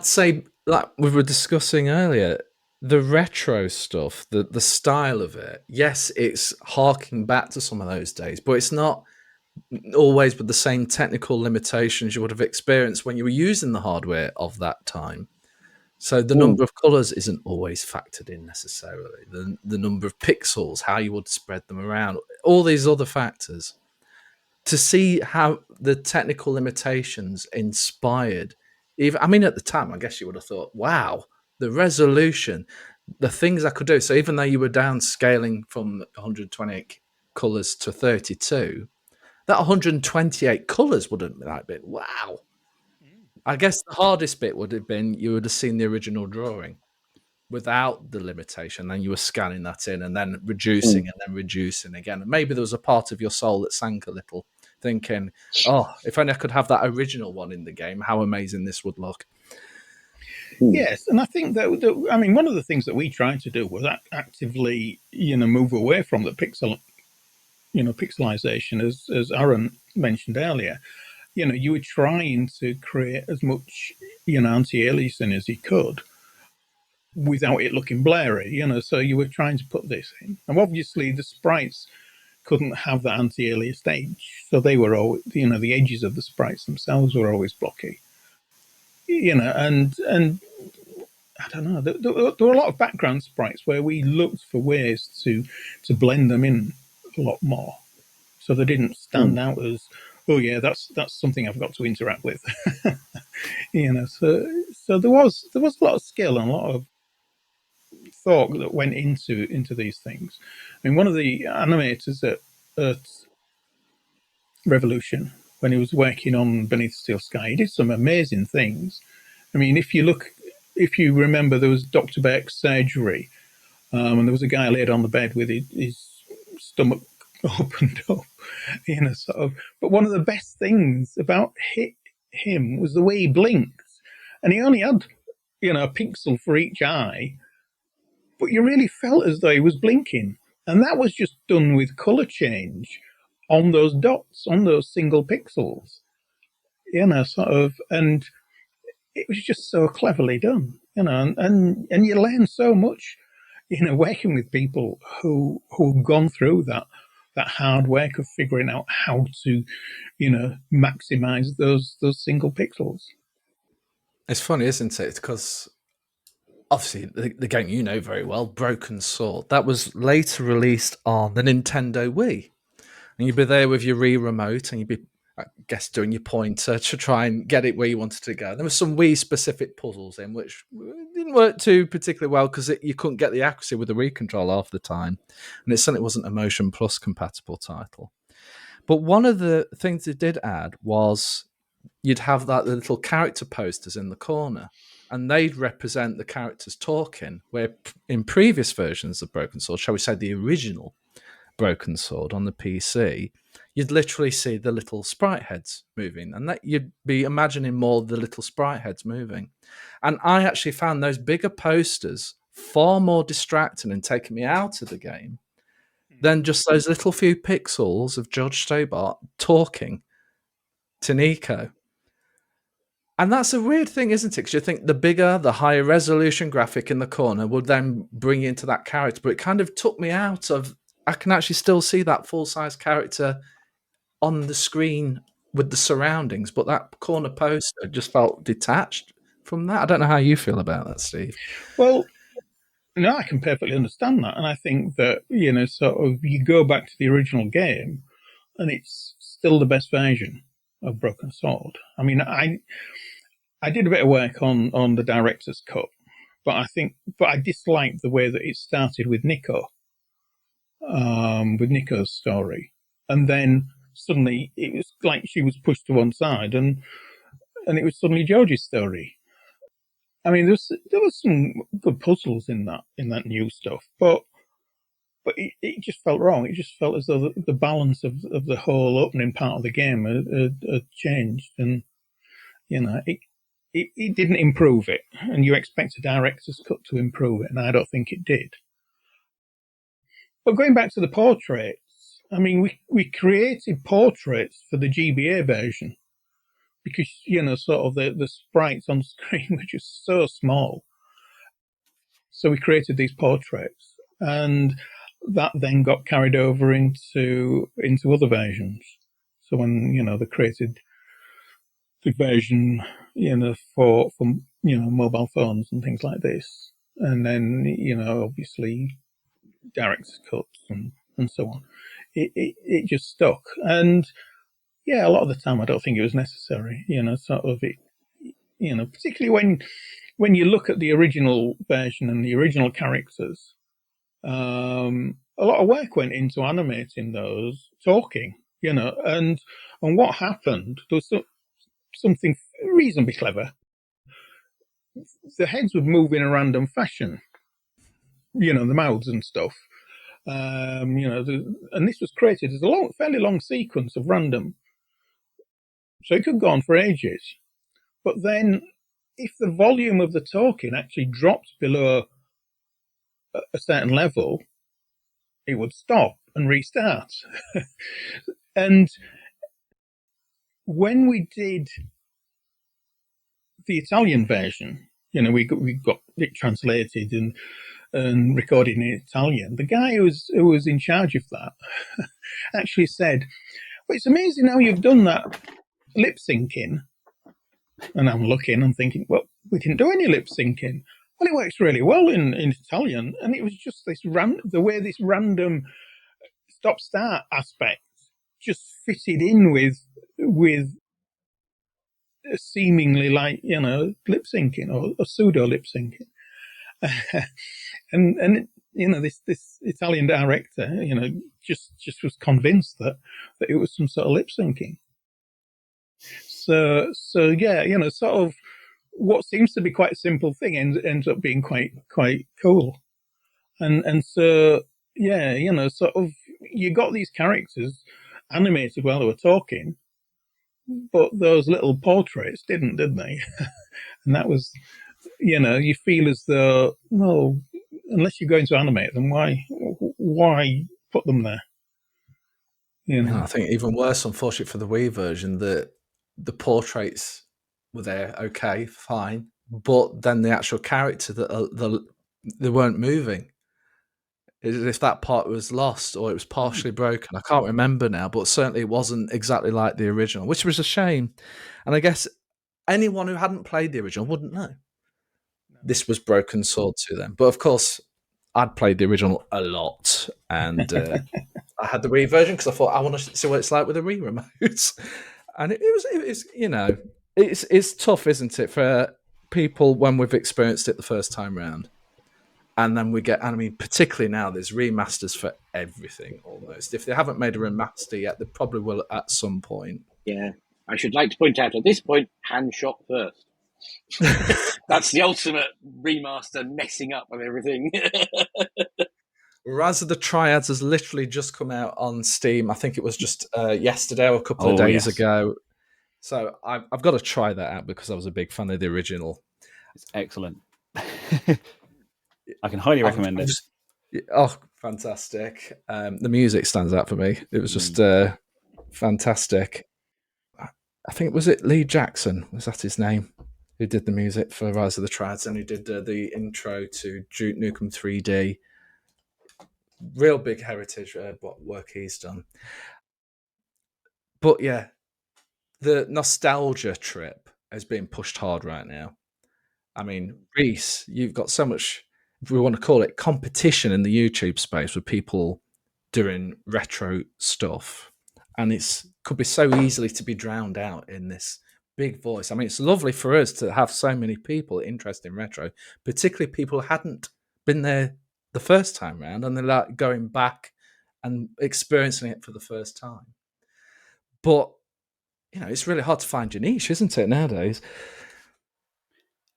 Speaker 1: say, like we were discussing earlier, the retro stuff, the style of it, yes, it's harking back to some of those days, but it's not always with the same technical limitations you would have experienced when you were using the hardware of that time. So the number of colours isn't always factored in necessarily. The number of pixels, how you would spread them around, all these other factors. To see how the technical limitations inspired, at the time, I guess you would have thought, wow, the resolution, the things I could do. So even though you were downscaling from 128 colours to 32, that 128 colours would have been, wow. I guess the hardest bit would have been you would have seen the original drawing without the limitation. Then you were scanning that in and then reducing and then reducing again. And maybe there was a part of your soul that sank a little, thinking, oh, if only I could have that original one in the game, how amazing this would look.
Speaker 3: Yes, and I think that one of the things that we tried to do was actively, move away from the pixelization, as Aaron mentioned earlier. You were trying to create as much, anti-aliasing as you could without it looking blurry, so you were trying to put this in. And obviously the sprites couldn't have that anti-aliased edge, so they were all, the edges of the sprites themselves were always blocky. And I don't know, there were a lot of background sprites where we looked for ways to blend them in a lot more, so they didn't stand out as oh yeah, that's something I've got to interact with. So there was a lot of skill and a lot of thought that went into these things. I mean, one of the animators at Revolution, when he was working on Beneath the Steel Sky, he did some amazing things. I mean, if you remember, there was Dr. Beck's surgery, and there was a guy laid on the bed with his stomach opened up, sort of. But one of the best things about him was the way he blinked, and he only had, a pixel for each eye, but you really felt as though he was blinking, and that was just done with color change on those dots, on those single pixels, sort of, and it was just so cleverly done, and you learn so much, working with people who've gone through that hard work of figuring out how to, maximize those single pixels.
Speaker 1: It's funny, isn't it? Because obviously the game you know very well, Broken Sword, that was later released on the Nintendo Wii. And you'd be there with your Wii remote and you'd be, I guess, doing your pointer to try and get it where you wanted to go. There were some Wii-specific puzzles in which didn't work too particularly well because you couldn't get the accuracy with the Wii controller half the time. And it certainly wasn't a Motion Plus compatible title. But one of the things it did add was you'd have the little character posters in the corner, and they'd represent the characters talking, where in previous versions of Broken Sword, shall we say the original Broken Sword on the PC, you'd literally see the little sprite heads moving, and that you'd be imagining more of the little sprite heads moving. And I actually found those bigger posters far more distracting and taking me out of the game than just those little few pixels of George Stobart talking to Nico. And that's a weird thing, isn't it? Because you think the bigger, the higher resolution graphic in the corner would then bring you into that character. But it kind of took me out of, I can actually still see that full-size character on the screen with the surroundings, but that corner poster just felt detached from that. I don't know how you feel about that, Steve.
Speaker 3: Well, no, I can perfectly understand that. And I think that, sort of you go back to the original game and it's still the best version of Broken Sword. I mean, I did a bit of work on the director's cut, but I disliked the way that it started with Nico, with Nico's story. And then suddenly it was like she was pushed to one side and it was suddenly George's story. I mean, there was some good puzzles in that new stuff, but it just felt wrong. It just felt as though the balance of the whole opening part of the game had changed, and it didn't improve it. And you expect a director's cut to improve it, and I don't think it did. But going back to the portraits, I mean, we created portraits for the GBA version because sort of the sprites on screen were just so small. So we created these portraits, and that then got carried over into other versions. So when they created the version for mobile phones and things like this, and then obviously director's cuts and so on, it just stuck. And yeah, a lot of the time I don't think it was necessary. Sort of it. Particularly when you look at the original version and the original characters. A lot of work went into animating those talking, and what happened, there was something reasonably clever. The heads would move in a random fashion, the mouths and stuff. And this was created as a fairly long sequence of random. So it could go on for ages. But then if the volume of the talking actually dropped below a certain level, it would stop and restart. And when we did the Italian version, we got it translated and recorded in Italian. The guy who was in charge of that actually said, "Well, it's amazing how you've done that lip syncing." And I'm looking and thinking, well, we didn't do any lip syncing. Well, it works really well in Italian, and it was just the way this random stop-start aspect just fitted in with with seemingly like, lip syncing or pseudo lip syncing. and this Italian director, just was convinced that it was some sort of lip syncing. So yeah, sort of what seems to be quite a simple thing ends up being quite cool. And so yeah, sort of you got these characters animated while they were talking, but those little portraits didn't, did they? And that was, you feel as though, well, unless you're going to animate them, why put them there?
Speaker 1: I think even worse, unfortunately, for the Wii version, the portraits were there, okay, fine, but then the actual character they weren't moving. As if that part was lost or it was partially broken. I can't remember now, but certainly it wasn't exactly like the original, which was a shame. And I guess anyone who hadn't played the original wouldn't know. This was broken sword to them. But of course, I'd played the original a lot, and I had the Wii version because I thought I want to see what it's like with the Wii remotes. And it was it's tough, isn't it, for people when we've experienced it the first time round. And then we get, particularly now, there's remasters for everything almost. If they haven't made a remaster yet, they probably will at some point.
Speaker 2: Yeah. I should like to point out at this point, hand shot first. That's the ultimate remaster messing up of everything.
Speaker 1: Rise of the Triads has literally just come out on Steam. I think it was just yesterday or a couple of days ago. So I've got to try that out because I was a big fan of the original.
Speaker 4: It's excellent. I can highly recommend it.
Speaker 1: Oh, fantastic. The music stands out for me. It was just fantastic. I think, was it Lee Jackson? Was that his name? Who did the music for Rise of the Triads, and who did the intro to Duke Nukem 3D. Real big heritage what work he's done. But yeah, the nostalgia trip is being pushed hard right now. I mean, Reese, you've got so much, if we want to call it, competition in the YouTube space with people doing retro stuff. And it could be so easily to be drowned out in this big voice. I mean, it's lovely for us to have so many people interested in retro, particularly people who hadn't been there the first time round and they're like going back and experiencing it for the first time. But, it's really hard to find your niche, isn't it, nowadays?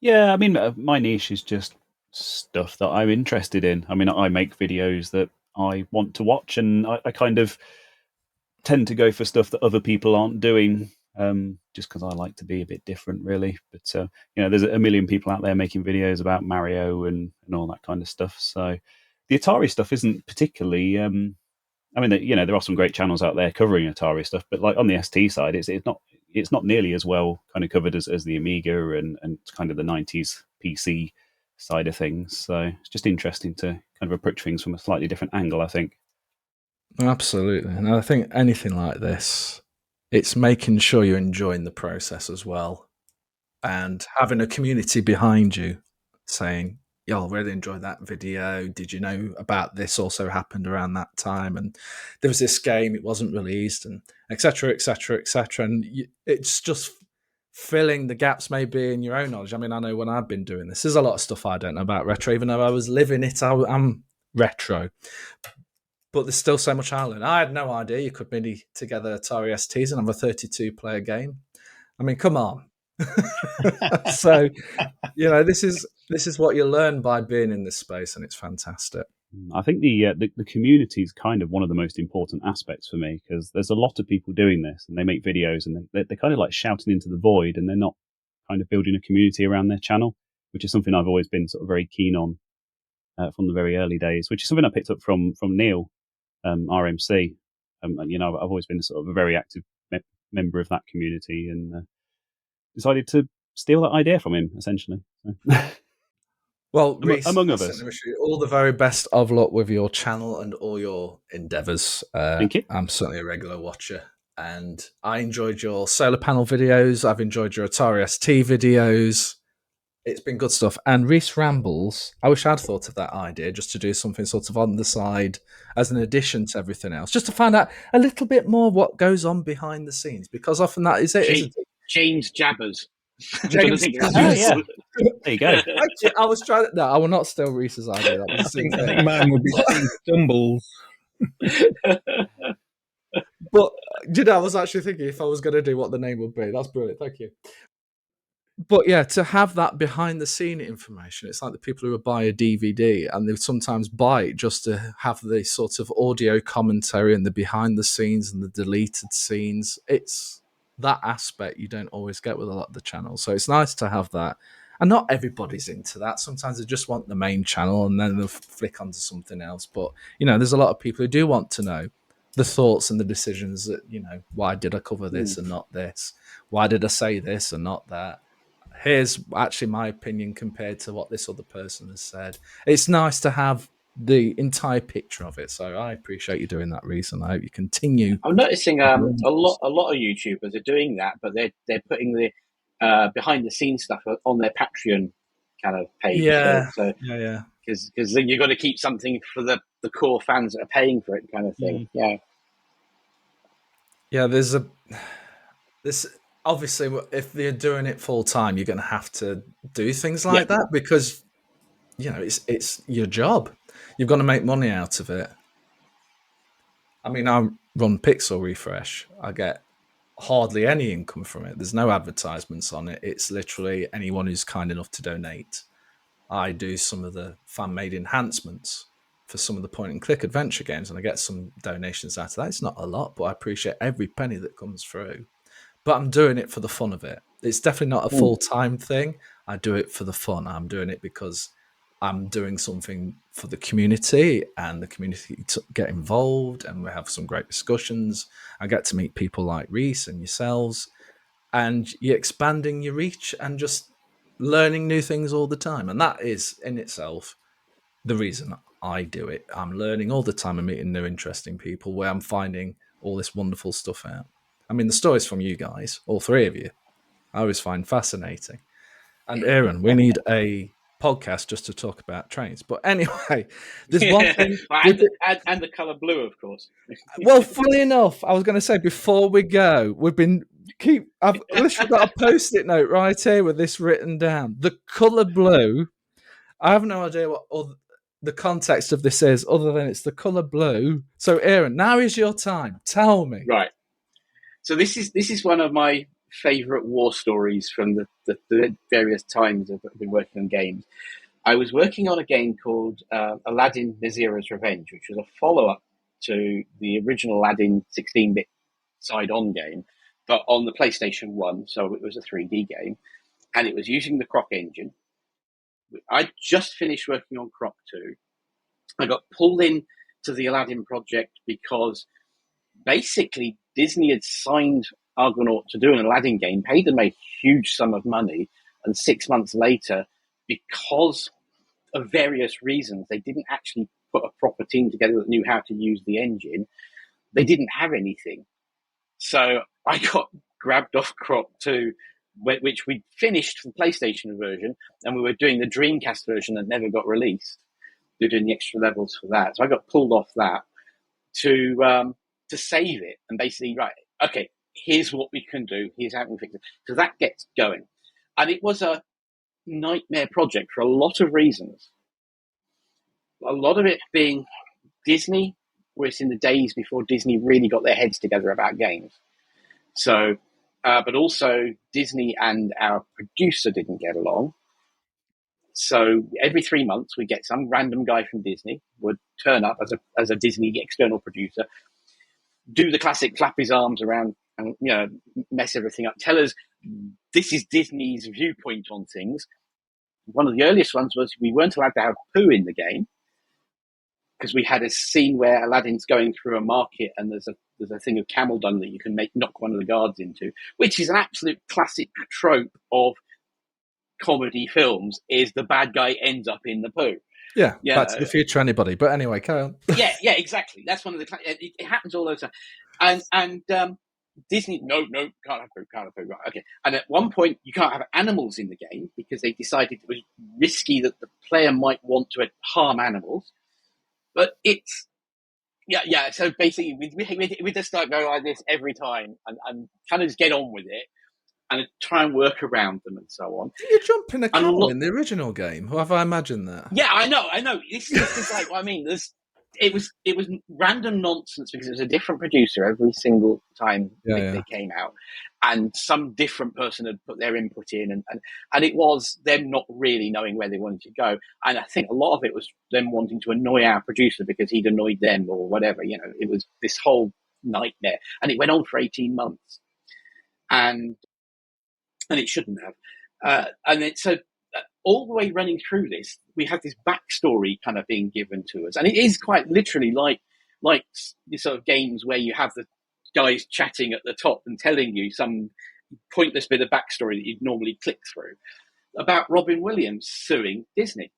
Speaker 4: Yeah, I mean, my niche is just stuff that I'm interested in. I mean, I make videos that I want to watch, and I kind of tend to go for stuff that other people aren't doing, just because I like to be a bit different, really. But, there's a million people out there making videos about Mario and all that kind of stuff. So the Atari stuff isn't particularly... I mean, there are some great channels out there covering Atari stuff, but like on the ST side, it's not nearly as well kind of covered as the Amiga and kind of the 90s PC side of things. So it's just interesting to kind of approach things from a slightly different angle, I think.
Speaker 1: Absolutely. And I think anything like this, it's making sure you're enjoying the process as well and having a community behind you saying, "Y'all really enjoyed that video. Did you know about this also happened around that time? And there was this game, it wasn't released," and etc., etc., etc. And it's just filling the gaps maybe in your own knowledge. I mean, I know when I've been doing this, there's a lot of stuff I don't know about retro, even though I was living it. I'm retro. But there's still so much I learned. I had no idea you could MIDI together Atari STs and have a 32-player game. I mean, come on. So, this is what you learn by being in this space, and it's fantastic.
Speaker 4: I think the community is kind of one of the most important aspects for me, because there's a lot of people doing this, and they make videos, and they're kind of like shouting into the void, and they're not kind of building a community around their channel, which is something I've always been sort of very keen on from the very early days, which is something I picked up from Neil, RMC. And, I've always been sort of a very active member of that community, and decided to steal that idea from him, essentially.
Speaker 1: Well, Reese,
Speaker 4: among others,
Speaker 1: all the very best of luck with your channel and all your endeavours.
Speaker 4: Thank you.
Speaker 1: I'm certainly a regular watcher, and I enjoyed your solar panel videos. I've enjoyed your Atari ST videos. It's been good stuff. And Reese Rambles, I wish I'd thought of that idea, just to do something sort of on the side as an addition to everything else, just to find out a little bit more what goes on behind the scenes, because often that is it, isn't it?
Speaker 2: James Jabbers.
Speaker 1: James
Speaker 4: Oh, yeah. There you go.
Speaker 1: Actually, I was trying. No, I will not steal Reese's idea. That was
Speaker 3: I think mine would be Steve Stumbles.
Speaker 1: But I was actually thinking if I was going to do what the name would be. That's brilliant. Thank you. But yeah, to have that behind the scene information, it's like the people who buy a DVD and they sometimes buy it just to have the sort of audio commentary and the behind the scenes and the deleted scenes. It's that aspect you don't always get with a lot of the channels. So it's nice to have that. And not everybody's into that. Sometimes they just want the main channel and then they'll flick onto something else. But, there's a lot of people who do want to know the thoughts and the decisions that, why did I cover this and not this? Why did I say this and not that? Here's actually my opinion compared to what this other person has said. It's nice to have the entire picture of it. So I appreciate you doing that, Reese, and I hope you continue.
Speaker 2: I'm noticing a lot of YouTubers are doing that, but they're putting the behind the scenes stuff on their Patreon kind of page.
Speaker 1: Yeah.
Speaker 2: Because then you've got to keep something for the core fans that are paying for it, kind of thing.
Speaker 1: Yeah. There's this. Obviously, if they're doing it full time, you're going to have to do things like that because, it's your job. You've got to make money out of it. I mean, I run Pixel Refresh. I get hardly any income from it. There's no advertisements on it. It's literally anyone who's kind enough to donate. I do some of the fan-made enhancements for some of the point-and-click adventure games, and I get some donations out of that. It's not a lot, but I appreciate every penny that comes through. But I'm doing it for the fun of it. It's definitely not a full-time thing. I do it for the fun. I'm doing it because I'm doing something for the community and the community to get involved and we have some great discussions. I get to meet people like Reese and yourselves and you're expanding your reach and just learning new things all the time. And that is in itself the reason I do it. I'm learning all the time and meeting new interesting people where I'm finding all this wonderful stuff out. I mean, the stories from you guys, all three of you, I always find fascinating. And Aaron, we need a podcast just to talk about trains. But anyway, there's one thing.
Speaker 2: And the colour blue, of course.
Speaker 1: Well, funny enough, I was going to say before we go, I've literally got a post-it note right here with this written down. The colour blue. I have no idea what the context of this is, other than it's the colour blue. So, Aaron, now is your time. Tell me.
Speaker 2: Right. So this is one of my favourite war stories from the various times I've been working on games. I was working on a game called Aladdin Nazira's Revenge, which was a follow-up to the original Aladdin 16-bit side-on game, but on the PlayStation 1, so it was a 3D game, and it was using the Croc engine. I just finished working on Croc 2. I got pulled in to the Aladdin project because basically Disney had signed Argonaut to do an Aladdin game, paid them a huge sum of money, and 6 months later, because of various reasons, they didn't actually put a proper team together that knew how to use the engine. They didn't have anything. So I got grabbed off Croc 2, which we finished the PlayStation version, and we were doing the Dreamcast version that never got released. We were doing the extra levels for that. So I got pulled off that to save it and basically, right, okay, here's what we can do. Here's how we fix it. So that gets going. And it was a nightmare project for a lot of reasons. A lot of it being Disney, where it's in the days before Disney really got their heads together about games. So, but also Disney and our producer didn't get along. So every 3 months we get some random guy from Disney would turn up as a Disney external producer, do the classic flap his arms around and mess everything up. Tell us this is Disney's viewpoint on things. One of the earliest ones was we weren't allowed to have poo in the game because we had a scene where Aladdin's going through a market and there's a thing of camel dung that you can knock one of the guards into, which is an absolute classic trope of comedy films. Is the bad guy ends up in the poo.
Speaker 1: Yeah, Back to the Future, anybody. But anyway, carry on.
Speaker 2: yeah, exactly. That's one of the. It happens all the time, and Disney, no, can't have poo, right, okay. And at one point, you can't have animals in the game because they decided it was risky that the player might want to harm animals. But it's, yeah. So basically, we just like go like this every time and kind of just get on with it and try and work around them and so on.
Speaker 1: Did you jump in a camel in the original game? Or have I imagined that?
Speaker 2: Yeah, I know. This is like what I mean. It was random nonsense because it was a different producer every single time they came out, and some different person had put their input in, and it was them not really knowing where they wanted to go. And I think a lot of it was them wanting to annoy our producer because he'd annoyed them or whatever. It was this whole nightmare, and it went on for 18 months, and it shouldn't have. So all the way running through this, we have this backstory kind of being given to us. And it is quite literally like the sort of games where you have the guys chatting at the top and telling you some pointless bit of backstory that you'd normally click through about Robin Williams suing Disney.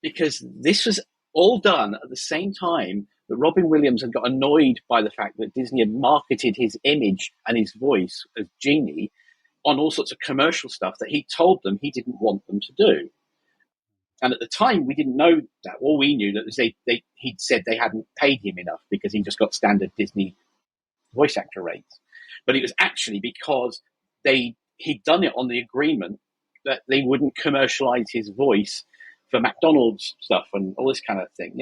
Speaker 2: Because this was all done at the same time that Robin Williams had got annoyed by the fact that Disney had marketed his image and his voice as Genie on all sorts of commercial stuff that he told them he didn't want them to do. And at the time, we didn't know that. All we knew that was he'd said they hadn't paid him enough because he just got standard Disney voice actor rates. But it was actually because he'd done it on the agreement that they wouldn't commercialize his voice for McDonald's stuff and all this kind of thing,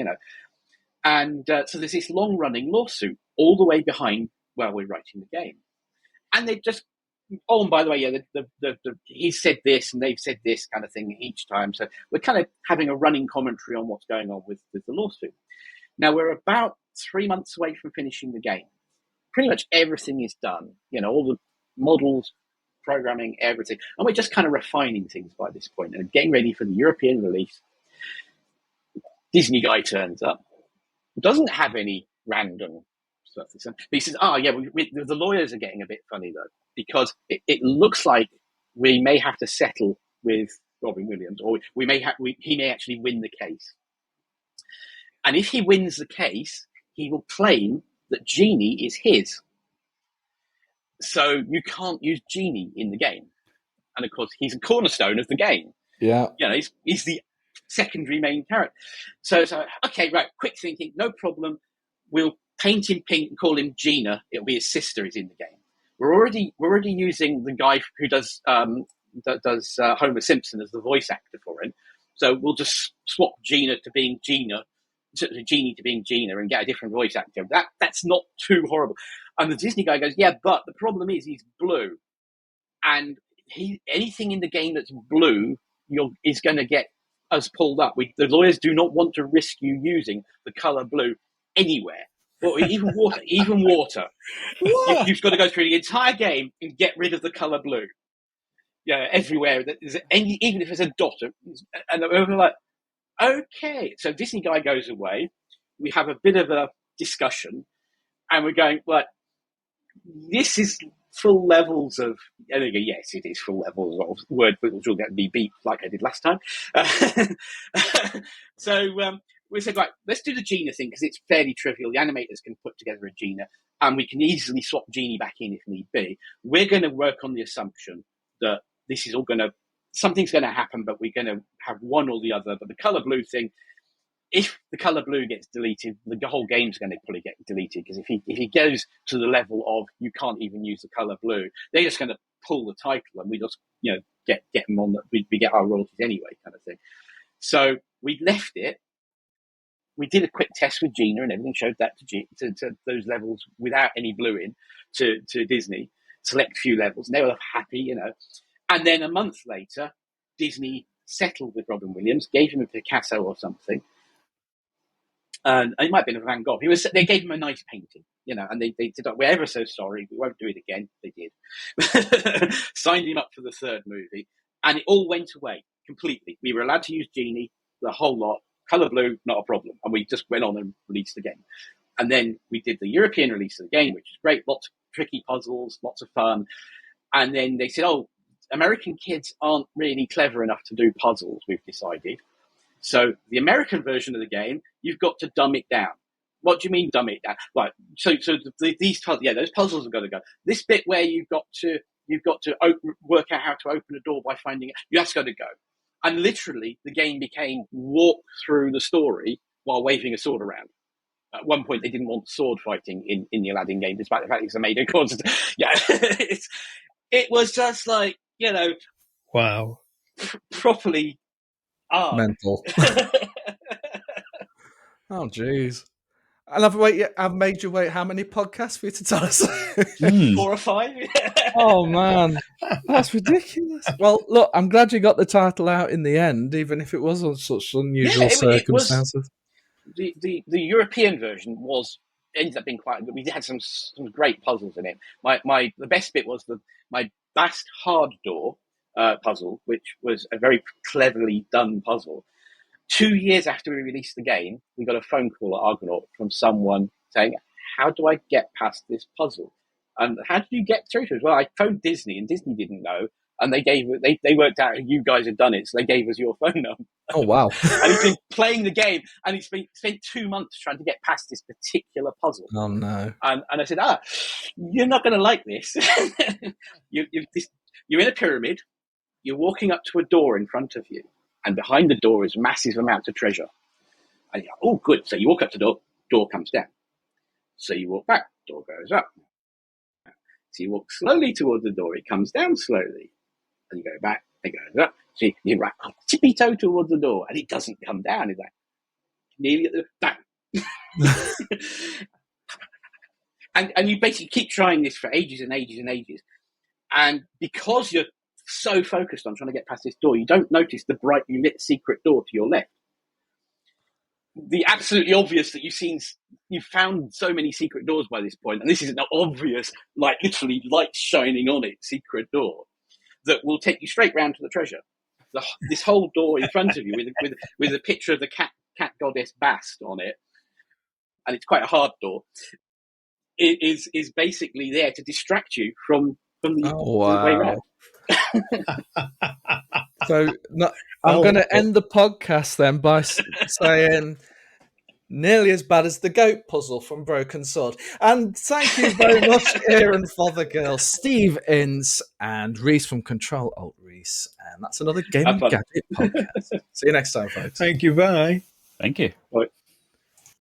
Speaker 2: And so there's this long-running lawsuit all the way behind while we're writing the game. And they just, oh, and by the way, he said this and they've said this kind of thing each time. So we're kind of having a running commentary on what's going on with the lawsuit. Now, we're about 3 months away from finishing the game. Pretty much everything is done. All the models, programming, everything. And we're just kind of refining things by this point and getting ready for the European release. Disney guy turns up, doesn't have any random stuff. But he says, the lawyers are getting a bit funny, though, because it looks like we may have to settle with Robin Williams, or he may actually win the case. And if he wins the case, he will claim that Genie is his. So you can't use Genie in the game. And of course, he's a cornerstone of the game.
Speaker 1: Yeah.
Speaker 2: He's the secondary main character. So okay, right, quick thinking, no problem. We'll paint him pink and call him Gina. It'll be his sister is in the game. We're already using the guy who does Homer Simpson as the voice actor for him. So we'll just swap Gina to being Gina, Genie to being Gina, and get a different voice actor. That's not too horrible. And the Disney guy goes, yeah, but the problem is he's blue, and anything in the game that's blue is going to get us pulled up. The lawyers do not want to risk you using the color blue anywhere. Or even water. You've got to go through the entire game and get rid of the color blue. Yeah, everywhere. Even if it's a dot. And we're like, okay. So Disney guy goes away. We have a bit of a discussion. And we're going, well, this is full levels of... And they go, yes, it is full levels of word, which will get me beat like I did last time. So... we said, right, let's do the Gina thing because it's fairly trivial. The animators can put together a Gina and we can easily swap Genie back in if need be. We're going to work on the assumption that this is all something's going to happen, but we're going to have one or the other. But the color blue thing, if the color blue gets deleted, the whole game's going to probably get deleted because if he goes to the level of you can't even use the color blue, they're just going to pull the title and we just, get them on that. We get our royalties anyway kind of thing. So we left it. We did a quick test with Gina and everything, showed that to those levels without any blue in to Disney, select few levels, and they were happy, And then a month later, Disney settled with Robin Williams, gave him a Picasso or something, and it might have been a Van Gogh. They gave him a nice painting, and they said, we're ever so sorry, we won't do it again. They did. Signed him up for the third movie, and it all went away completely. We were allowed to use Genie, the whole lot. Color blue, not a problem. And we just went on and released the game. And then we did the European release of the game, which is great. Lots of tricky puzzles, lots of fun. And then they said, American kids aren't really clever enough to do puzzles, we've decided. So the American version of the game, you've got to dumb it down. What do you mean dumb it down? Right. So these puzzles, those puzzles have got to go. This bit where you've got to work out how to open a door by finding it. That's got to go. And literally, the game became walk through the story while waving a sword around. At one point, they didn't want sword fighting in the Aladdin game, despite the fact it's a made constant. Yeah, it was just like,
Speaker 3: Wow.
Speaker 2: properly
Speaker 1: mental. Oh, jeez. And I've made you wait how many podcasts for you to tell us?
Speaker 2: 4 or 5.
Speaker 1: Oh, man. That's ridiculous. Well, look, I'm glad you got the title out in the end, even if it was on such unusual circumstances.
Speaker 2: The European version ended up being quite good. We had some great puzzles in it. The best bit was my last hard door puzzle, which was a very cleverly done puzzle. 2 years after we released the game, we got a phone call at Argonaut from someone saying, "How do I get past this puzzle? And how did you get through to it?" Well, I phoned Disney, and Disney didn't know, and they worked out you guys had done it, so they gave us your phone number.
Speaker 1: Oh, wow.
Speaker 2: And he's been playing the game, and he's spent 2 months trying to get past this particular puzzle.
Speaker 1: Oh, no.
Speaker 2: And I said, you're not going to like this. You're in a pyramid. You're walking up to a door in front of you, and behind the door is massive amounts of treasure. And you're like, oh, good. So you walk up to the door comes down. So you walk back, door goes up. So you walk slowly towards the door, it comes down slowly. And you go back, it goes up. So you run tippy-toe towards the door, and it doesn't come down. It's like, nearly at the back. And you basically keep trying this for ages and ages and ages. And because you're so focused on trying to get past this door, you don't notice the brightly lit secret door to your left. The absolutely obvious that you've found so many secret doors by this point, and this is an obvious, like literally light shining on it, secret door that will take you straight round to the treasure. This whole door in front of you with a picture of the cat goddess Bast on it, and it's quite a hard door. It is basically there to distract you from the way round.
Speaker 1: So I'm going to end the podcast then by saying nearly as bad as the goat puzzle from Broken Sword. And thank you very much, Aaron Fothergill, Steve Ince, and Reese from ctrl-alt-rees. And that's another Game and Gadget podcast. See you next time, folks.
Speaker 3: Thank you. Bye.
Speaker 4: Thank you.
Speaker 2: Bye.